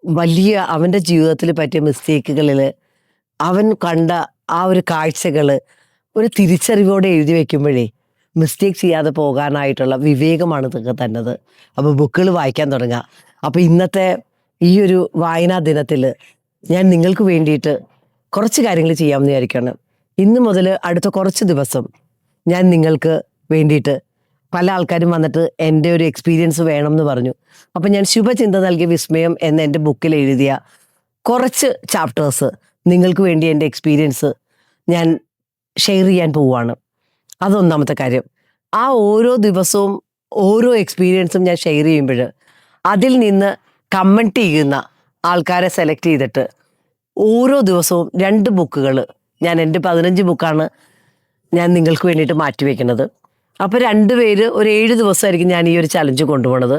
വലിയ അവൻ്റെ ജീവിതത്തിൽ പറ്റിയ മിസ്റ്റേക്കുകളിൽ അവൻ കണ്ട ആ ഒരു കാഴ്ചകൾ ഒരു തിരിച്ചറിവോടെ എഴുതി വയ്ക്കുമ്പോഴേ മിസ്റ്റേക്ക് ചെയ്യാതെ പോകാനായിട്ടുള്ള വിവേകമാണ് നിങ്ങൾക്ക് തന്നത്. അപ്പോൾ ബുക്കുകൾ വായിക്കാൻ തുടങ്ങുക. അപ്പോൾ ഇന്നത്തെ ഈ ഒരു വായനാ ദിനത്തിൽ ഞാൻ നിങ്ങൾക്ക് വേണ്ടിയിട്ട് കുറച്ച് കാര്യങ്ങൾ ചെയ്യാമെന്ന് വിചാരിക്കുകയാണ്. ഇന്ന് മുതൽ അടുത്ത കുറച്ച് ദിവസം ഞാൻ നിങ്ങൾക്ക് വേണ്ടിയിട്ട്, പല ആൾക്കാരും വന്നിട്ട് എൻ്റെ ഒരു എക്സ്പീരിയൻസ് വേണം എന്ന് പറഞ്ഞു. അപ്പം ഞാൻ ശുഭചിന്ത നൽകിയ വിസ്മയം എന്ന എൻ്റെ ബുക്കിൽ എഴുതിയ കുറച്ച് ചാപ്റ്റേഴ്സ് നിങ്ങൾക്ക് വേണ്ടി എൻ്റെ എക്സ്പീരിയൻസ് ഞാൻ ഷെയർ ചെയ്യാൻ പോവുകയാണ്. അതൊന്നാമത്തെ കാര്യം. ആ ഓരോ ദിവസവും ഓരോ എക്സ്പീരിയൻസും ഞാൻ ഷെയർ ചെയ്യുമ്പോൾ അതിൽ നിന്ന് കമൻറ്റ് ചെയ്യുന്ന ആൾക്കാരെ സെലക്ട് ചെയ്തിട്ട് ഓരോ ദിവസവും 2 ബുക്കുകൾ, ഞാൻ എൻ്റെ 15 ബുക്കാണ് ഞാൻ നിങ്ങൾക്ക് വേണ്ടിയിട്ട് മാറ്റിവെക്കുന്നത്. അപ്പോൾ 2 പേര് ഒരു 7 ദിവസമായിരിക്കും ഞാൻ ഈ ഒരു ചലഞ്ച് കൊണ്ടുപോകുന്നത്.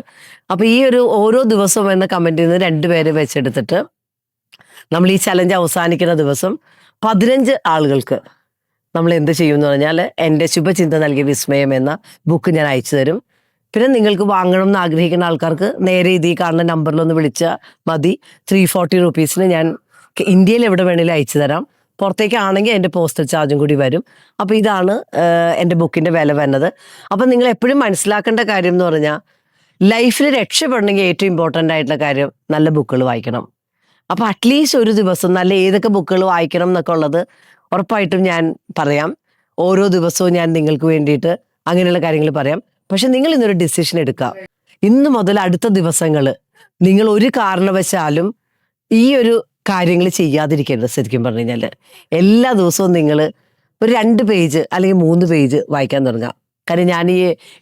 അപ്പോൾ ഈ ഒരു ഓരോ ദിവസവും എന്ന കമൻറ്റിൽ നിന്ന് 2 പേരെ വെച്ചെടുത്തിട്ട് നമ്മൾ ഈ ചലഞ്ച് അവസാനിക്കുന്ന ദിവസം 15 ആളുകൾക്ക് നമ്മൾ എന്ത് ചെയ്യുമെന്ന് പറഞ്ഞാൽ എൻ്റെ ശുഭചിന്ത നൽകിയ വിസ്മയം എന്ന ബുക്ക് ഞാൻ അയച്ചു തരും. പിന്നെ നിങ്ങൾക്ക് വാങ്ങണം എന്ന് ആഗ്രഹിക്കുന്ന ആൾക്കാർക്ക് നേരെ ഇതീ കാണുന്ന നമ്പറിലൊന്ന് വിളിച്ചാൽ മതി. 340 റുപ്പീസിന് ഞാൻ ഇന്ത്യയിൽ എവിടെ വേണമെങ്കിലും അയച്ചു തരാം. പുറത്തേക്കാണെങ്കിൽ എൻ്റെ പോസ്റ്റൽ ചാർജും കൂടി വരും. അപ്പോൾ ഇതാണ് എൻ്റെ ബുക്കിൻ്റെ വില വരുന്നത്. അപ്പം നിങ്ങൾ എപ്പോഴും മനസ്സിലാക്കേണ്ട കാര്യം എന്ന് പറഞ്ഞാൽ, ലൈഫിൽ രക്ഷപ്പെടണമെങ്കിൽ ഏറ്റവും ഇമ്പോർട്ടൻ്റ് ആയിട്ടുള്ള കാര്യം നല്ല ബുക്കുകൾ വായിക്കണം. അപ്പോൾ അറ്റ്ലീസ്റ്റ് ഒരു ദിവസം നല്ല ഏതൊക്കെ ബുക്കുകൾ വായിക്കണം എന്നൊക്കെ ഉള്ളത് ഉറപ്പായിട്ടും ഞാൻ പറയാം. ഓരോ ദിവസവും ഞാൻ നിങ്ങൾക്ക് വേണ്ടിയിട്ട് അങ്ങനെയുള്ള കാര്യങ്ങൾ പറയാം. പക്ഷെ നിങ്ങൾ ഇന്നൊരു ഡിസിഷൻ എടുക്കുക. ഇന്ന് മുതൽ അടുത്ത ദിവസങ്ങൾ നിങ്ങൾ ഒരു കാരണവശാലും ഈ ഒരു കാര്യങ്ങൾ ചെയ്യാതിരിക്കരുത്. ശരിക്കും പറഞ്ഞു കഴിഞ്ഞാൽ എല്ലാ ദിവസവും നിങ്ങൾ ഒരു 2 പേജ് അല്ലെങ്കിൽ 3 പേജ് വായിക്കാൻ തുടങ്ങാം. കാര്യം ഞാൻ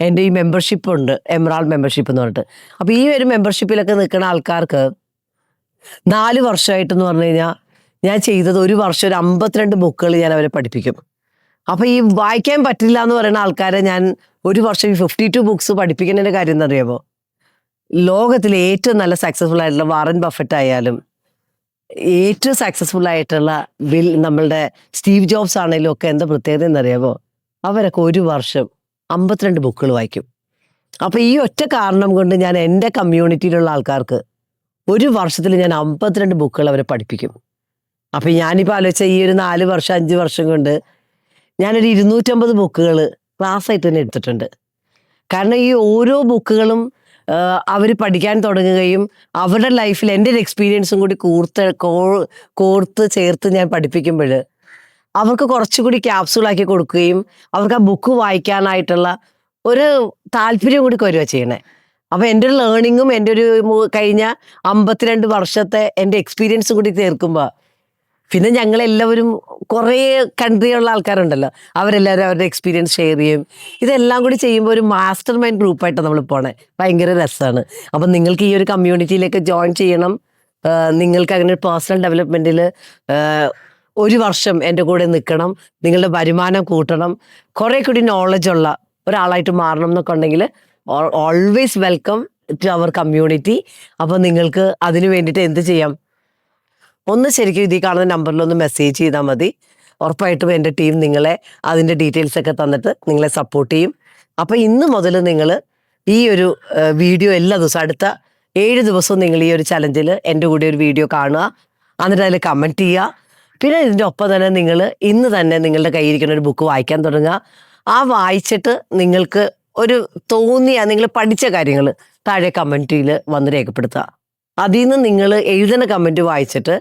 എൻ്റെ ഈ മെമ്പർഷിപ്പ് ഉണ്ട്, എമറാൾഡ് മെമ്പർഷിപ്പ് എന്ന് പറഞ്ഞിട്ട്. അപ്പോൾ ഈ ഒരു മെമ്പർഷിപ്പിലൊക്കെ നിൽക്കുന്ന ആൾക്കാർക്ക് 4 വർഷമായിട്ടെന്ന് പറഞ്ഞു കഴിഞ്ഞാൽ ഞാൻ ചെയ്തത് ഒരു വർഷം ഒരു 52 ബുക്കുകൾ ഞാൻ അവരെ പഠിപ്പിക്കും. അപ്പോൾ ഈ വായിക്കാൻ പറ്റില്ല എന്ന് പറയുന്ന ആൾക്കാരെ ഞാൻ ഒരു വർഷം ഈ 52 ബുക്സ് പഠിപ്പിക്കുന്നതിൻ്റെ കാര്യം എന്നറിയാമോ? ലോകത്തിലെ ഏറ്റവും നല്ല സക്സസ്ഫുൾ ആയിട്ടുള്ള വാറൻ ബഫറ്റ് ആയാലും ഏറ്റവും സക്സസ്ഫുൾ ആയിട്ടുള്ള നമ്മളുടെ സ്റ്റീവ് ജോബ്സ് ആണെങ്കിലും ഒക്കെ എന്താ പ്രത്യേകത എന്നറിയാമോ? അവരൊക്കെ ഒരു വർഷം 52 ബുക്കുകൾ വായിക്കും. അപ്പോൾ ഈ ഒറ്റ കാരണം കൊണ്ട് ഞാൻ എൻ്റെ കമ്മ്യൂണിറ്റിയിലുള്ള ആൾക്കാർക്ക് ഒരു വർഷത്തിൽ ഞാൻ 52 ബുക്കുകൾ അവരെ പഠിപ്പിക്കും. അപ്പോൾ ഞാനിപ്പോൾ ആലോചിച്ച ഈ ഒരു 4 വർഷം 5 വർഷം കൊണ്ട് ഞാനൊരു 250 ബുക്കുകൾ ക്ലാസ്സായിട്ട് തന്നെ എടുത്തിട്ടുണ്ട്. കാരണം ഈ ഓരോ ബുക്കുകളും അവർ പഠിക്കാൻ തുടങ്ങുകയും അവരുടെ ലൈഫിൽ എൻ്റെ ഒരു എക്സ്പീരിയൻസും കൂടി കോർത്ത് ചേർത്ത് ഞാൻ പഠിപ്പിക്കുമ്പോൾ അവർക്ക് കുറച്ചുകൂടി ക്യാപ്സൂളാക്കി കൊടുക്കുകയും അവർക്ക് ആ ബുക്ക് വായിക്കാനായിട്ടുള്ള ഒരു താല്പര്യം കൂടി വരിക ചെയ്യണേ. അപ്പോൾ എൻ്റെ ഒരു ലേണിങ്ങും എൻ്റെ ഒരു കഴിഞ്ഞ 52 വർഷത്തെ എൻ്റെ എക്സ്പീരിയൻസും കൂടി ചേർക്കുമ്പോൾ പിന്നെ ഞങ്ങളെല്ലാവരും കുറേ കൺട്രിയുള്ള ആൾക്കാരുണ്ടല്ലോ, അവരെല്ലാവരും അവരുടെ എക്സ്പീരിയൻസ് ഷെയർ ചെയ്യും. ഇതെല്ലാം കൂടി ചെയ്യുമ്പോൾ ഒരു മാസ്റ്റർ മൈൻഡ് ഗ്രൂപ്പായിട്ട് നമ്മൾ പോണേ, ഭയങ്കര രസമാണ്. അപ്പം നിങ്ങൾക്ക് ഈ ഒരു കമ്മ്യൂണിറ്റിയിലേക്ക് ജോയിൻ ചെയ്യണം. നിങ്ങൾക്ക് അങ്ങനെ പേഴ്സണൽ ഡെവലപ്മെൻറ്റിൽ ഒരു വർഷം എൻ്റെ കൂടെ നിൽക്കണം, നിങ്ങളുടെ വരുമാനം കൂട്ടണം, കുറേ കൂടി നോളജുള്ള ഒരാളായിട്ട് മാറണം എന്നൊക്കെ ഉണ്ടെങ്കിൽ always welcome to our community. അപ്പോൾ നിങ്ങൾക്ക് അതിന് വേണ്ടിയിട്ട് എന്ത് ചെയ്യാം? ഒന്ന് ശരിക്കും ഇതിൽ കാണുന്ന നമ്പറിലൊന്ന് മെസ്സേജ് ചെയ്താൽ മതി. ഉറപ്പായിട്ടും എൻ്റെ ടീം നിങ്ങളെ അതിൻ്റെ ഡീറ്റെയിൽസൊക്കെ തന്നിട്ട് നിങ്ങളെ സപ്പോർട്ട് ചെയ്യും. അപ്പോൾ ഇന്ന് മുതൽ നിങ്ങൾ ഈ ഒരു വീഡിയോ എല്ലാ ദിവസവും അടുത്ത 7 ദിവസവും നിങ്ങൾ ഈ ഒരു ചലഞ്ചിൽ എൻ്റെ കൂടെ ഒരു വീഡിയോ കാണുക, എന്നിട്ട് അതിൽ കമൻറ്റ് ചെയ്യുക. പിന്നെ ഇതിൻ്റെ ഒപ്പം തന്നെ നിങ്ങൾ ഇന്ന് തന്നെ നിങ്ങളുടെ കയ്യിരിക്കുന്ന ഒരു ബുക്ക് വായിക്കാൻ തുടങ്ങുക. ആ വായിച്ചിട്ട് നിങ്ങൾക്ക് ഒരു തോന്നിയ നിങ്ങൾ പഠിച്ച കാര്യങ്ങൾ താഴെ കമൻറ്റിൽ വന്ന് രേഖപ്പെടുത്തുക. അതിൽ നിന്ന് നിങ്ങൾ എഴുതുന്ന കമൻറ്റ് വായിച്ചിട്ട്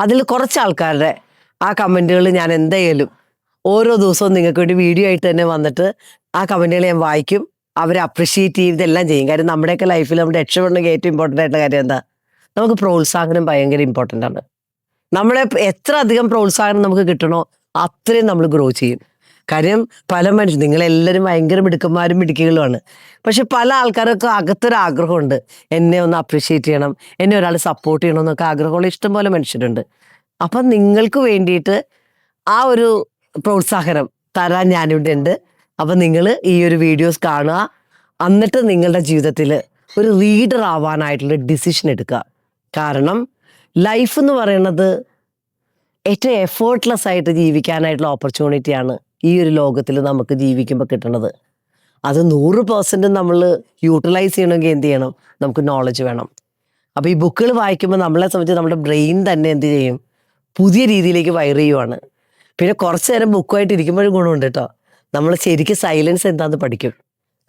അതിൽ കുറച്ച് ആൾക്കാരുടെ ആ കമൻറ്റുകൾ ഞാൻ എന്തായാലും ഓരോ ദിവസവും നിങ്ങൾക്ക് വേണ്ടി വീഡിയോ ആയിട്ട് തന്നെ വന്നിട്ട് ആ കമൻറ്റുകൾ ഞാൻ വായിക്കും, അവരെ അപ്രിഷ്യേറ്റ് ചെയ്യും, ഇതെല്ലാം ചെയ്യും. കാര്യം നമ്മുടെയൊക്കെ ലൈഫിൽ നമ്മുടെ രക്ഷപ്പെടണമെങ്കിൽ ഏറ്റവും ഇമ്പോർട്ടൻ്റ് ആയിട്ടുള്ള കാര്യം എന്താ? നമുക്ക് പ്രോത്സാഹനം ഭയങ്കര ഇമ്പോർട്ടൻ്റ് ആണ്. നമ്മളെ എത്ര അധികം പ്രോത്സാഹനം നമുക്ക് കിട്ടണോ അത്രയും നമ്മൾ ഗ്രോ ചെയ്യും. കാര്യം പല മനുഷ്യരും, നിങ്ങളെല്ലാവരും ഭയങ്കര മിടുക്കന്മാരും മിടുക്കികളുമാണ്. പക്ഷെ പല ആൾക്കാരൊക്കെ അകത്തൊരു ആഗ്രഹമുണ്ട്, എന്നെ ഒന്ന് അപ്രിഷ്യേറ്റ് ചെയ്യണം, എന്നെ ഒരാൾ സപ്പോർട്ട് ചെയ്യണം എന്നൊക്കെ ആഗ്രഹമുള്ള ഇഷ്ടംപോലെ മനുഷ്യരുണ്ട്. അപ്പം നിങ്ങൾക്ക് വേണ്ടിയിട്ട് ആ ഒരു പ്രോത്സാഹനം തരാൻ ഞാനിവിടെ ഉണ്ട്. അപ്പം നിങ്ങൾ ഈ ഒരു വീഡിയോസ് കാണുക, എന്നിട്ട് നിങ്ങളുടെ ജീവിതത്തിൽ ഒരു ലീഡർ ആവാനായിട്ടുള്ള ഡിസിഷൻ എടുക്കുക. കാരണം ലൈഫ് എന്ന് പറയുന്നത് ഏറ്റവും എഫേർട്ട്ലെസ് ആയിട്ട് ജീവിക്കാനായിട്ടുള്ള ഓപ്പർച്യൂണിറ്റിയാണ് ഈ ഒരു ലോകത്തിൽ നമുക്ക് ജീവിക്കുമ്പോൾ കിട്ടുന്നത്. അത് 100% നമ്മൾ യൂട്ടിലൈസ് ചെയ്യണമെങ്കിൽ എന്ത് ചെയ്യണം? നമുക്ക് നോളജ് വേണം. അപ്പോൾ ഈ ബുക്കുകൾ വായിക്കുമ്പോൾ നമ്മളെ സംബന്ധിച്ച് നമ്മുടെ ബ്രെയിൻ തന്നെ എന്ത് ചെയ്യും? പുതിയ രീതിയിലേക്ക് വയർ ചെയ്യുവാണ്. പിന്നെ കുറച്ച് നേരം ബുക്കുമായിട്ട് ഇരിക്കുമ്പോഴും ഗുണമുണ്ട് കേട്ടോ. നമ്മൾ ശരിക്കും സൈലൻസ് എന്താണെന്ന് പഠിക്കും.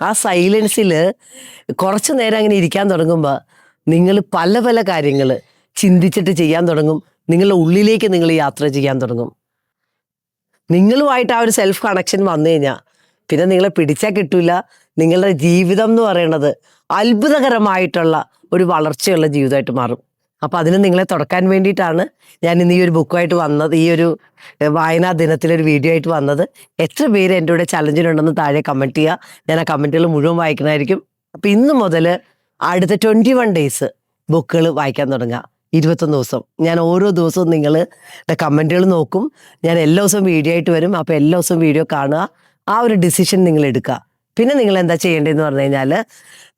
ആ സൈലൻസിൽ കുറച്ച് നേരം അങ്ങനെ ഇരിക്കാൻ തുടങ്ങുമ്പോൾ നിങ്ങൾ പല പല കാര്യങ്ങൾ ചിന്തിച്ചിട്ട് ചെയ്യാൻ തുടങ്ങും. നിങ്ങളുടെ ഉള്ളിലേക്ക് നിങ്ങൾ യാത്ര ചെയ്യാൻ തുടങ്ങും. നിങ്ങളുമായിട്ട് ആ ഒരു സെൽഫ് കണക്ഷൻ വന്നു കഴിഞ്ഞാൽ പിന്നെ നിങ്ങളെ പിടിച്ചാൽ കിട്ടില്ല. നിങ്ങളുടെ ജീവിതം എന്ന് പറയുന്നത് അത്ഭുതകരമായിട്ടുള്ള ഒരു വളർച്ചയുള്ള ജീവിതമായിട്ട് മാറും. അപ്പോൾ അതിന് നിങ്ങളെ തുടക്കാൻ വേണ്ടിയിട്ടാണ് ഞാൻ ഇന്ന് ഈ ഒരു ബുക്കുമായിട്ട് വന്നത്, ഈ ഒരു വായനാ ദിനത്തിലൊരു വീഡിയോ ആയിട്ട് വന്നത്. എത്ര പേര് എൻ്റെ കൂടെ ചലഞ്ചിനുണ്ടെന്ന് താഴെ കമൻറ്റ് ചെയ്യുക. ഞാൻ ആ കമൻറ്റുകൾ മുഴുവൻ വായിക്കുന്നതായിരിക്കും. അപ്പോൾ ഇന്ന് മുതൽ അടുത്ത 21 ഡേയ്സ് ബുക്കുകൾ വായിക്കാൻ തുടങ്ങുക. 21 ദിവസം ഞാൻ ഓരോ ദിവസവും നിങ്ങളുടെ കമൻറ്റുകൾ നോക്കും. ഞാൻ എല്ലാ ദിവസവും വീഡിയോ ആയിട്ട് വരും. അപ്പോൾ എല്ലാ ദിവസവും വീഡിയോ കാണുക, ആ ഒരു ഡിസിഷൻ നിങ്ങൾ എടുക്കുക. പിന്നെ നിങ്ങൾ എന്താ ചെയ്യേണ്ടതെന്ന് പറഞ്ഞു കഴിഞ്ഞാൽ,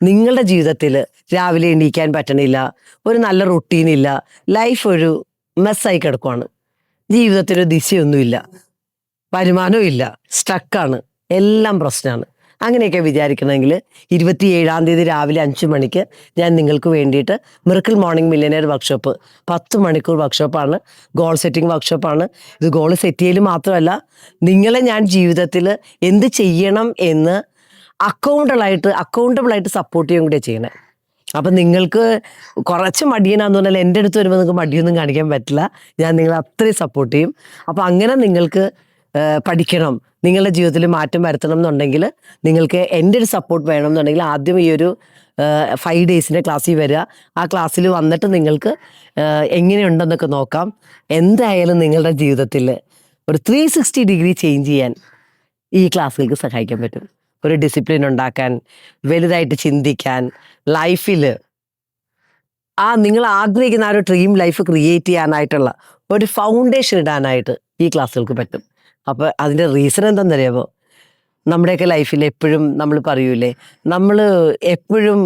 നിങ്ങളുടെ ജീവിതത്തിൽ രാവിലെ എണീക്കാൻ പറ്റണില്ല, ഒരു നല്ല റൊട്ടീനില്ല, ലൈഫ് ഒരു മെസ്സായി കിടക്കുവാണ്, ജീവിതത്തിലൊരു ദിശയൊന്നുമില്ല, വരുമാനവും ഇല്ല, സ്ട്രക്കാണ്, എല്ലാം പ്രശ്നമാണ്. അങ്ങനെയൊക്കെ വിചാരിക്കണമെങ്കിൽ 27-ാം തീയതി രാവിലെ 5 മണിക്ക് ഞാൻ നിങ്ങൾക്ക് വേണ്ടിയിട്ട് മിറക്കിൾ മോർണിംഗ് മില്യനെയർ വർക്ക്ഷോപ്പ് 10 മണിക്കൂർ വർക്ക്ഷോപ്പാണ്, ഗോൾ സെറ്റിംഗ് വർക്ക്ഷോപ്പാണ്. ഇത് ഗോൾ സെറ്റ് ചെയ്യൽ മാത്രമല്ല, നിങ്ങളെ ഞാൻ ജീവിതത്തിൽ എന്ത് ചെയ്യണം എന്ന് അക്കൗണ്ടബിളായിട്ട് സപ്പോർട്ട് ചെയ്യുകയും കൂടെ ചെയ്യണേ. അപ്പം നിങ്ങൾക്ക് കുറച്ച് മടിയനാന്ന് പറഞ്ഞാൽ എൻ്റെ അടുത്ത് വരുമ്പോൾ നിങ്ങൾക്ക് മടിയൊന്നും കാണിക്കാൻ പറ്റില്ല. ഞാൻ നിങ്ങളെ അത്രയും സപ്പോർട്ട് ചെയ്യും. അപ്പോൾ അങ്ങനെ നിങ്ങൾക്ക് പഠിക്കണം, നിങ്ങളുടെ ജീവിതത്തിൽ മാറ്റം വരുത്തണം എന്നുണ്ടെങ്കിൽ, നിങ്ങൾക്ക് എൻ്റെ ഒരു സപ്പോർട്ട് വേണം എന്നുണ്ടെങ്കിൽ ആദ്യം ഈ ഒരു 5 ഡേയ്സിൻ്റെ ക്ലാസ്സിൽ വരിക. ആ ക്ലാസ്സിൽ വന്നിട്ട് നിങ്ങൾക്ക് എങ്ങനെയുണ്ടെന്നൊക്കെ നോക്കാം. എന്തായാലും നിങ്ങളുടെ ജീവിതത്തിൽ ഒരു 360 ഡിഗ്രി ചേഞ്ച് ചെയ്യാൻ ഈ ക്ലാസ്സുകൾക്ക് സഹായിക്കാൻ പറ്റും. ഒരു ഡിസിപ്ലിൻ ഉണ്ടാക്കാൻ, വലുതായിട്ട് ചിന്തിക്കാൻ, ലൈഫിൽ നിങ്ങൾ ആഗ്രഹിക്കുന്ന ആ ഒരു ഡ്രീം ലൈഫ് ക്രിയേറ്റ് ചെയ്യാനായിട്ടുള്ള ഒരു ഫൗണ്ടേഷൻ ഇടാനായിട്ട് ഈ ക്ലാസ്സുകൾക്ക് പറ്റും. അപ്പോൾ അതിൻ്റെ റീസൺ എന്താണെന്നറിയാമോ? നമ്മുടെയൊക്കെ ലൈഫിൽ എപ്പോഴും നമ്മൾ പറയൂലേ, നമ്മൾ എപ്പോഴും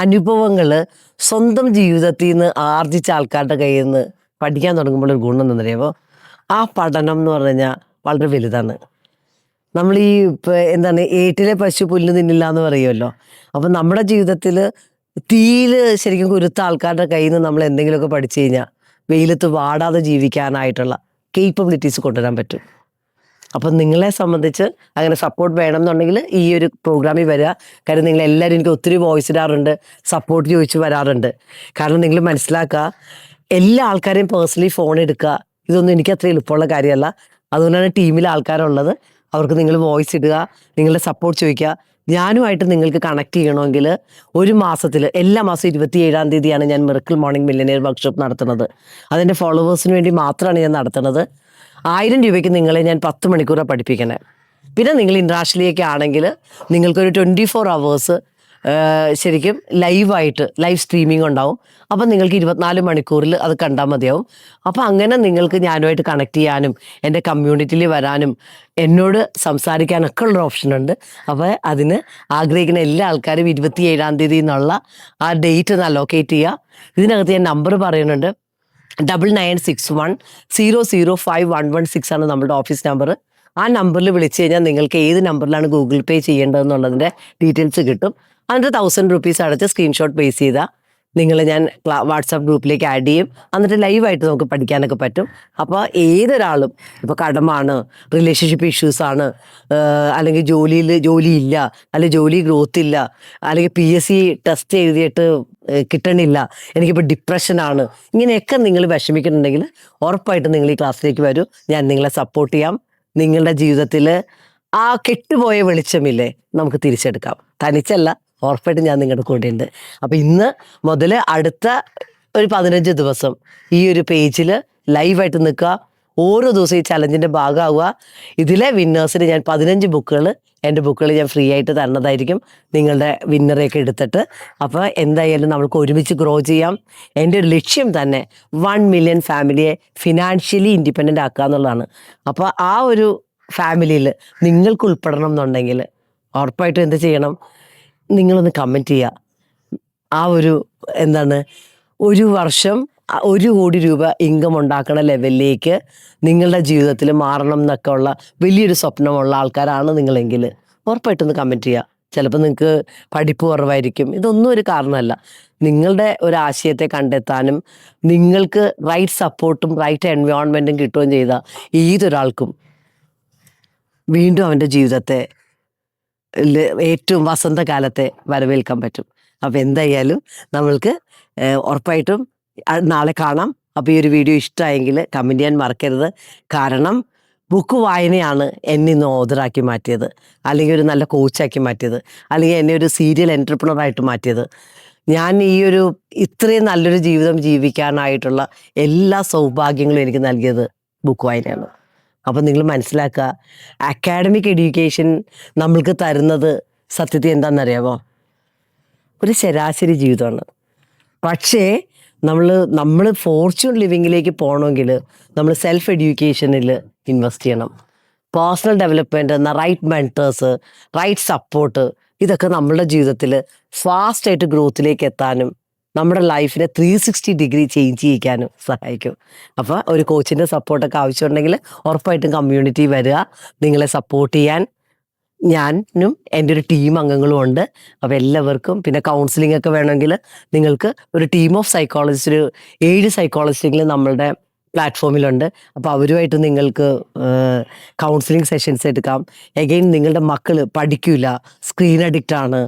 അനുഭവങ്ങൾ സ്വന്തം ജീവിതത്തിൽ നിന്ന് ആർജിച്ച ആൾക്കാരുടെ കയ്യിൽ നിന്ന് പഠിക്കാൻ തുടങ്ങുമ്പോൾ ഒരു ഗുണം എന്താണെന്നറിയാമോ? ആ പഠനം എന്ന് പറഞ്ഞു കഴിഞ്ഞാൽ വളരെ വലുതാണ്. നമ്മൾ ഈ എന്താണ്, ഏട്ടിലെ പശു പുല്ല് തിന്നില്ല എന്ന് പറയുമല്ലോ. അപ്പം നമ്മുടെ ജീവിതത്തിൽ തീയിൽ ശരിക്കും കുരുത്ത ആൾക്കാരുടെ കയ്യിൽ നിന്ന് നമ്മൾ എന്തെങ്കിലുമൊക്കെ പഠിച്ചു കഴിഞ്ഞാൽ വെയിലത്ത് വാടാതെ ജീവിക്കാനായിട്ടുള്ള കേപ്പബിലിറ്റീസ് കൊണ്ടുവരാൻ പറ്റും. അപ്പം നിങ്ങളെ സംബന്ധിച്ച് അങ്ങനെ സപ്പോർട്ട് വേണം എന്നുണ്ടെങ്കിൽ ഈ ഒരു പ്രോഗ്രാമിൽ വരിക. കാര്യം നിങ്ങൾ എല്ലാവരും എനിക്ക് ഒത്തിരി വോയിസ് ഇടാറുണ്ട്, സപ്പോർട്ട് ചോദിച്ച് വരാറുണ്ട്. കാരണം നിങ്ങൾ മനസ്സിലാക്കുക, എല്ലാ ആൾക്കാരെയും പേഴ്സണലി ഫോൺ എടുക്കുക ഇതൊന്നും എനിക്ക് അത്ര എളുപ്പമുള്ള കാര്യമല്ല. അതുകൊണ്ടാണ് ടീമിൽ ആൾക്കാരുള്ളത്. അവർക്ക് നിങ്ങൾ വോയിസ് ഇടുക, നിങ്ങളുടെ സപ്പോർട്ട് ചോദിക്കുക. ഞാനുമായിട്ട് നിങ്ങൾക്ക് കണക്ട് ചെയ്യണമെങ്കിൽ ഒരു മാസത്തിൽ എല്ലാ മാസവും 27-ാം തീയതിയാണ് ഞാൻ മിറക്കിൾ മോർണിംഗ് മില്യനിയർ വർക്ക്ഷോപ്പ് നടത്തുന്നത്. അതെൻ്റെ ഫോളോവേഴ്സിന് വേണ്ടി മാത്രമാണ് ഞാൻ നടത്തുന്നത്. 1000 രൂപയ്ക്ക് നിങ്ങളെ ഞാൻ 10 മണിക്കൂറാണ് പഠിപ്പിക്കണേ. പിന്നെ നിങ്ങൾ ഇൻട്രാഷനിലേക്ക് ആണെങ്കിൽ നിങ്ങൾക്കൊരു 24 hours ശരിക്കും ലൈവായിട്ട് ലൈവ് സ്ട്രീമിംഗ് ഉണ്ടാവും. അപ്പം നിങ്ങൾക്ക് 24 മണിക്കൂറിൽ അത് കണ്ടാൽ മതിയാവും. അപ്പം അങ്ങനെ നിങ്ങൾക്ക് ഞാനുമായിട്ട് കണക്ട് ചെയ്യാനും എൻ്റെ കമ്മ്യൂണിറ്റിയിൽ വരാനും എന്നോട് സംസാരിക്കാനൊക്കെ ഉള്ളൊരു ഓപ്ഷൻ ഉണ്ട്. അപ്പോൾ അതിന് ആഗ്രഹിക്കുന്ന എല്ലാ ആൾക്കാരും 27-ാം തീയതി എന്നുള്ള ആ ഡേറ്റ് ഒന്ന് അലോക്കേറ്റ് ചെയ്യുക. ഇതിനകത്ത് ഞാൻ നമ്പർ പറയുന്നുണ്ട്, 9961005116 ആണ് നമ്മുടെ ഓഫീസ് നമ്പർ. ആ നമ്പറിൽ വിളിച്ചു കഴിഞ്ഞാൽ നിങ്ങൾക്ക് ഏത് നമ്പറിലാണ് ഗൂഗിൾ പേ ചെയ്യേണ്ടതെന്നുള്ളതിൻ്റെ ഡീറ്റെയിൽസ് കിട്ടും. എന്നിട്ട് 1000 rupees അടച്ച് സ്ക്രീൻഷോട്ട് ബേസ് ചെയ്താൽ നിങ്ങൾ ഞാൻ വാട്സാപ്പ് ഗ്രൂപ്പിലേക്ക് ആഡ് ചെയ്യും. എന്നിട്ട് ലൈവായിട്ട് നമുക്ക് പഠിക്കാനൊക്കെ പറ്റും. അപ്പോൾ ഏതൊരാളും, ഇപ്പോൾ കടമാണ്, റിലേഷൻഷിപ്പ് ഇഷ്യൂസാണ്, അല്ലെങ്കിൽ ജോലിയില്ല, അല്ലെങ്കിൽ ജോലി ഗ്രോത്ത് ഇല്ല, അല്ലെങ്കിൽ PSC ടെസ്റ്റ് എഴുതിയിട്ട് കിട്ടണില്ല, എനിക്കിപ്പോൾ ഡിപ്രഷനാണ്, ഇങ്ങനെയൊക്കെ നിങ്ങൾ വിഷമിക്കുന്നുണ്ടെങ്കിൽ ഉറപ്പായിട്ടും നിങ്ങൾ ഈ ക്ലാസ്സിലേക്ക് വരൂ. ഞാൻ നിങ്ങളെ സപ്പോർട്ട് ചെയ്യാം. നിങ്ങളുടെ ജീവിതത്തിൽ ആ കെട്ടുപോയ വെളിച്ചമില്ലേ നമുക്ക് തിരിച്ചെടുക്കാം. തനിച്ചല്ല, ഉറപ്പായിട്ടും ഞാൻ നിങ്ങളുടെ കൂടെ ഉണ്ട്. അപ്പോൾ ഇന്ന് മുതൽ അടുത്ത ഒരു 15 ദിവസം ഈ ഒരു പേജിൽ ലൈവായിട്ട് നിൽക്കുക. ഓരോ ദിവസവും ഈ ചലഞ്ചിൻ്റെ ഭാഗമാവുക. ഇതിലെ വിന്നേഴ്സിന് ഞാൻ 15 ബുക്കുകൾ, എൻ്റെ ബുക്കുകൾ ഞാൻ ഫ്രീ ആയിട്ട് തരുന്നതായിരിക്കും, നിങ്ങളുടെ വിന്നറെയൊക്കെ എടുത്തിട്ട്. അപ്പോൾ എന്തായാലും നമ്മൾക്ക് ഒരുമിച്ച് ഗ്രോ ചെയ്യാം. എൻ്റെ ഒരു ലക്ഷ്യം തന്നെ 1 million ഫാമിലിയെ ഫിനാൻഷ്യലി ഇൻഡിപെൻഡൻ്റ് ആക്കുക എന്നുള്ളതാണ്. അപ്പോൾ ആ ഒരു ഫാമിലിയിൽ നിങ്ങൾക്ക് ഉൾപ്പെടണം എന്നുണ്ടെങ്കിൽ ഉറപ്പായിട്ടും എന്ത് ചെയ്യണം? നിങ്ങളൊന്ന് കമൻറ്റ് ചെയ്യുക. ആ ഒരു എന്താണ്, ഒരു വർഷം 1 കോടി രൂപ ഇൻകം ഉണ്ടാക്കുന്ന ലെവലിലേക്ക് നിങ്ങളുടെ ജീവിതത്തിൽ മാറണം എന്നൊക്കെ ഉള്ള വലിയൊരു സ്വപ്നമുള്ള ആൾക്കാരാണ് നിങ്ങളെങ്കിൽ ഉറപ്പായിട്ടൊന്ന് കമൻറ്റ് ചെയ്യുക. ചിലപ്പോൾ നിങ്ങൾക്ക് പഠിപ്പ് കുറവായിരിക്കും, ഇതൊന്നും ഒരു കാരണമല്ല. നിങ്ങളുടെ ഒരു ആശയത്തെ കണ്ടെത്താനും നിങ്ങൾക്ക് റൈറ്റ് സപ്പോർട്ടും റൈറ്റ് എൻവയോൺമെൻറ്റും കിട്ടുകയും ചെയ്താൽ ഏതൊരാൾക്കും വീണ്ടും അവൻ്റെ ജീവിതത്തെ ഏറ്റവും വസന്തകാലത്തെ വരവേൽക്കാൻ പറ്റും. അപ്പോൾ എന്തായാലും നമ്മൾക്ക് ഉറപ്പായിട്ടും നാളെ കാണാം. അപ്പോൾ ഈ ഒരു വീഡിയോ ഇഷ്ടമായെങ്കിൽ കമൻറ്റ് ചെയ്യാൻ മറക്കരുത്. കാരണം ബുക്ക് വായനയാണ് എന്നെ ഇന്ന് ഓതറാക്കി മാറ്റിയത്, അല്ലെങ്കിൽ ഒരു നല്ല കോച്ചാക്കി മാറ്റിയത്, അല്ലെങ്കിൽ എന്നെ ഒരു സീരിയൽ എൻ്റർപ്രണറായിട്ട് മാറ്റിയത്. ഞാൻ ഈ ഒരു ഇത്രയും നല്ലൊരു ജീവിതം ജീവിക്കാനായിട്ടുള്ള എല്ലാ സൗഭാഗ്യങ്ങളും എനിക്ക് നൽകിയത് ബുക്ക് വായനയാണ്. അപ്പം നിങ്ങൾ മനസ്സിലാക്കുക, അക്കാഡമിക് എഡ്യൂക്കേഷൻ നമ്മൾക്ക് തരുന്നത് സത്യത്തിൽ എന്താണെന്നറിയാമോ? ഒരു ശരാശരി ജീവിതമാണ്. പക്ഷേ നമ്മൾ ഫോർച്യൂൺ ലിവിങ്ങിലേക്ക് പോകണമെങ്കിൽ നമ്മൾ സെൽഫ് എഡ്യൂക്കേഷനിൽ ഇൻവെസ്റ്റ് ചെയ്യണം. പേഴ്സണൽ ഡെവലപ്മെൻറ്റ് എന്ന റൈറ്റ് മെൻറ്റേഴ്സ്, റൈറ്റ് സപ്പോർട്ട്, ഇതൊക്കെ നമ്മളുടെ ജീവിതത്തിൽ ഫാസ്റ്റായിട്ട് ഗ്രോത്തിലേക്ക് എത്താനും നമ്മുടെ ലൈഫിനെ 360 ഡിഗ്രി ചേഞ്ച് ചെയ്യിക്കാനും സഹായിക്കും. അപ്പോൾ ഒരു കോച്ചിൻ്റെ സപ്പോർട്ടൊക്കെ ആവശ്യമുണ്ടെങ്കിൽ ഉറപ്പായിട്ടും കമ്മ്യൂണിറ്റി വരിക. നിങ്ങളെ സപ്പോർട്ട് ചെയ്യാൻ ഞാനും എൻ്റെ ഒരു ടീം അംഗങ്ങളും ഉണ്ട്. അപ്പോൾ എല്ലാവർക്കും, പിന്നെ കൗൺസിലിംഗ് ഒക്കെ വേണമെങ്കിൽ നിങ്ങൾക്ക് ഒരു ടീം ഓഫ് സൈക്കോളജിസ്റ്റ്, ഒരു 7 സൈക്കോളജിസ്റ്റുകൾ നമ്മളുടെ പ്ലാറ്റ്ഫോമിലുണ്ട്. അപ്പോൾ അവരുമായിട്ട് നിങ്ങൾക്ക് കൗൺസിലിംഗ് സെഷൻസ് എടുക്കാം. എഗെയിൻ നിങ്ങളുടെ മക്കൾ പഠിക്കില്ല, സ്ക്രീൻ അഡിക്റ്റാണ്,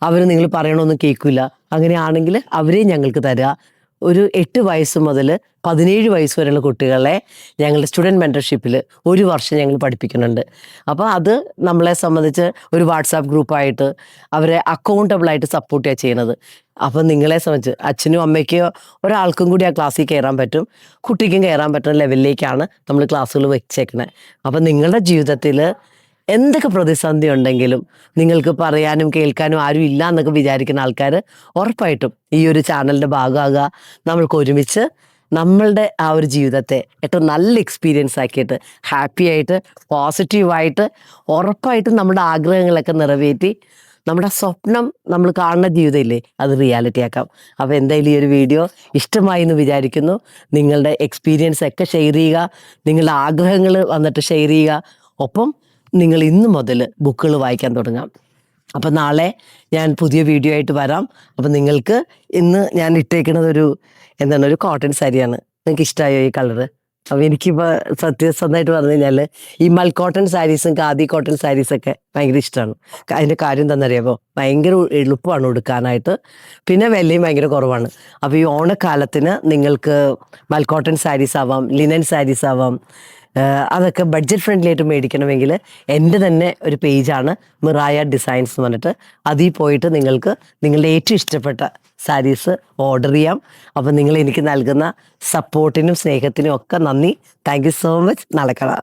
അവർ നിങ്ങൾ പറയണമെന്നും കേൾക്കില്ല, അങ്ങനെയാണെങ്കിൽ അവരെയും ഞങ്ങൾക്ക് തരിക. ഒരു 8 വയസ്സ് മുതൽ 17 വയസ്സ് വരെയുള്ള കുട്ടികളെ ഞങ്ങളുടെ സ്റ്റുഡൻറ്റ് മെൻറ്റർഷിപ്പിൽ 1 വർഷം ഞങ്ങൾ പഠിപ്പിക്കുന്നുണ്ട്. അപ്പോൾ അത് നമ്മളെ സംബന്ധിച്ച് ഒരു വാട്സാപ്പ് ഗ്രൂപ്പായിട്ട് അവരെ അക്കൗണ്ടബിളായിട്ട് സപ്പോർട്ട് ചെയ്യുക ചെയ്യുന്നത്. അപ്പം നിങ്ങളെ സംബന്ധിച്ച് അച്ഛനും അമ്മയ്ക്കോ ഒരാൾക്കും കൂടി ആ ക്ലാസ്സിൽ കയറാൻ പറ്റും, കുട്ടിക്കും കയറാൻ പറ്റുന്ന ലെവലിലേക്കാണ് നമ്മൾ ക്ലാസ്സുകൾ വെച്ചേക്കണേ. അപ്പം നിങ്ങളുടെ ജീവിതത്തിൽ എന്തൊക്കെ പ്രതിസന്ധി ഉണ്ടെങ്കിലും നിങ്ങൾക്ക് പറയാനും കേൾക്കാനും ആരും ഇല്ല എന്നൊക്കെ വിചാരിക്കുന്ന ആൾക്കാർ ഉറപ്പായിട്ടും ഈ ഒരു ചാനലിൻ്റെ ഭാഗമാകുക. നമ്മൾക്ക് ഒരുമിച്ച് നമ്മളുടെ ആ ഒരു ജീവിതത്തെ ഏറ്റവും നല്ല എക്സ്പീരിയൻസ് ആക്കിയിട്ട് ഹാപ്പി ആയിട്ട് പോസിറ്റീവായിട്ട് ഉറപ്പായിട്ടും നമ്മുടെ ആഗ്രഹങ്ങളൊക്കെ നിറവേറ്റി നമ്മുടെ സ്വപ്നം നമ്മൾ കാണുന്ന ജീവിതമില്ലേ അത് റിയാലിറ്റി ആക്കാം. അപ്പോൾ എന്തായാലും ഈ ഒരു വീഡിയോ ഇഷ്ടമായി എന്ന് വിചാരിക്കുന്നു. നിങ്ങളുടെ എക്സ്പീരിയൻസ് ഒക്കെ ഷെയർ ചെയ്യുക, നിങ്ങളുടെ ആഗ്രഹങ്ങൾ വന്നിട്ട് ഷെയർ ചെയ്യുക. ഒപ്പം നിങ്ങൾ ഇന്ന് മുതൽ ബുക്കുകൾ വായിക്കാൻ തുടങ്ങാം. അപ്പം നാളെ ഞാൻ പുതിയ വീഡിയോ ആയിട്ട് വരാം. അപ്പം നിങ്ങൾക്ക് ഇന്ന് ഞാൻ ഇട്ടേക്കുന്നത് ഒരു കോട്ടൺ സാരിയാണ്. നിങ്ങൾക്ക് ഇഷ്ടമായോ ഈ കളറ്? അപ്പോൾ എനിക്കിപ്പോൾ സത്യസന്ധമായിട്ട് പറഞ്ഞു കഴിഞ്ഞാൽ ഈ മൽക്കോട്ടൺ സാരീസും ഖാദി കോട്ടൺ സാരീസൊക്കെ ഭയങ്കര ഇഷ്ടമാണ്. അതിൻ്റെ കാര്യം എന്താണെന്നറിയാമോ, ഭയങ്കര എളുപ്പമാണ് ഉടുക്കാനായിട്ട്, പിന്നെ വിലയും ഭയങ്കര കുറവാണ്. അപ്പോൾ ഈ ഓണക്കാലത്തിന് നിങ്ങൾക്ക് മൽക്കോട്ടൺ സാരീസ് ആവാം, ലിനൻ സാരീസ് ആവാം, അതൊക്കെ ബഡ്ജറ്റ് ഫ്രണ്ട്ലി ആയിട്ട് മേടിക്കണമെങ്കിൽ എൻ്റെ തന്നെ ഒരു പേജാണ് മിറായ ഡിസൈൻസ് എന്ന് പറഞ്ഞിട്ട്, അതിൽ പോയിട്ട് നിങ്ങൾക്ക് നിങ്ങളുടെ ഏറ്റവും ഇഷ്ടപ്പെട്ട സാരീസ് ഓർഡർ ചെയ്യാം. അപ്പം നിങ്ങൾ എനിക്ക് നൽകുന്ന സപ്പോർട്ടിനും സ്നേഹത്തിനും ഒക്കെ നന്ദി. Thank you so much. നാളെ കാണാം.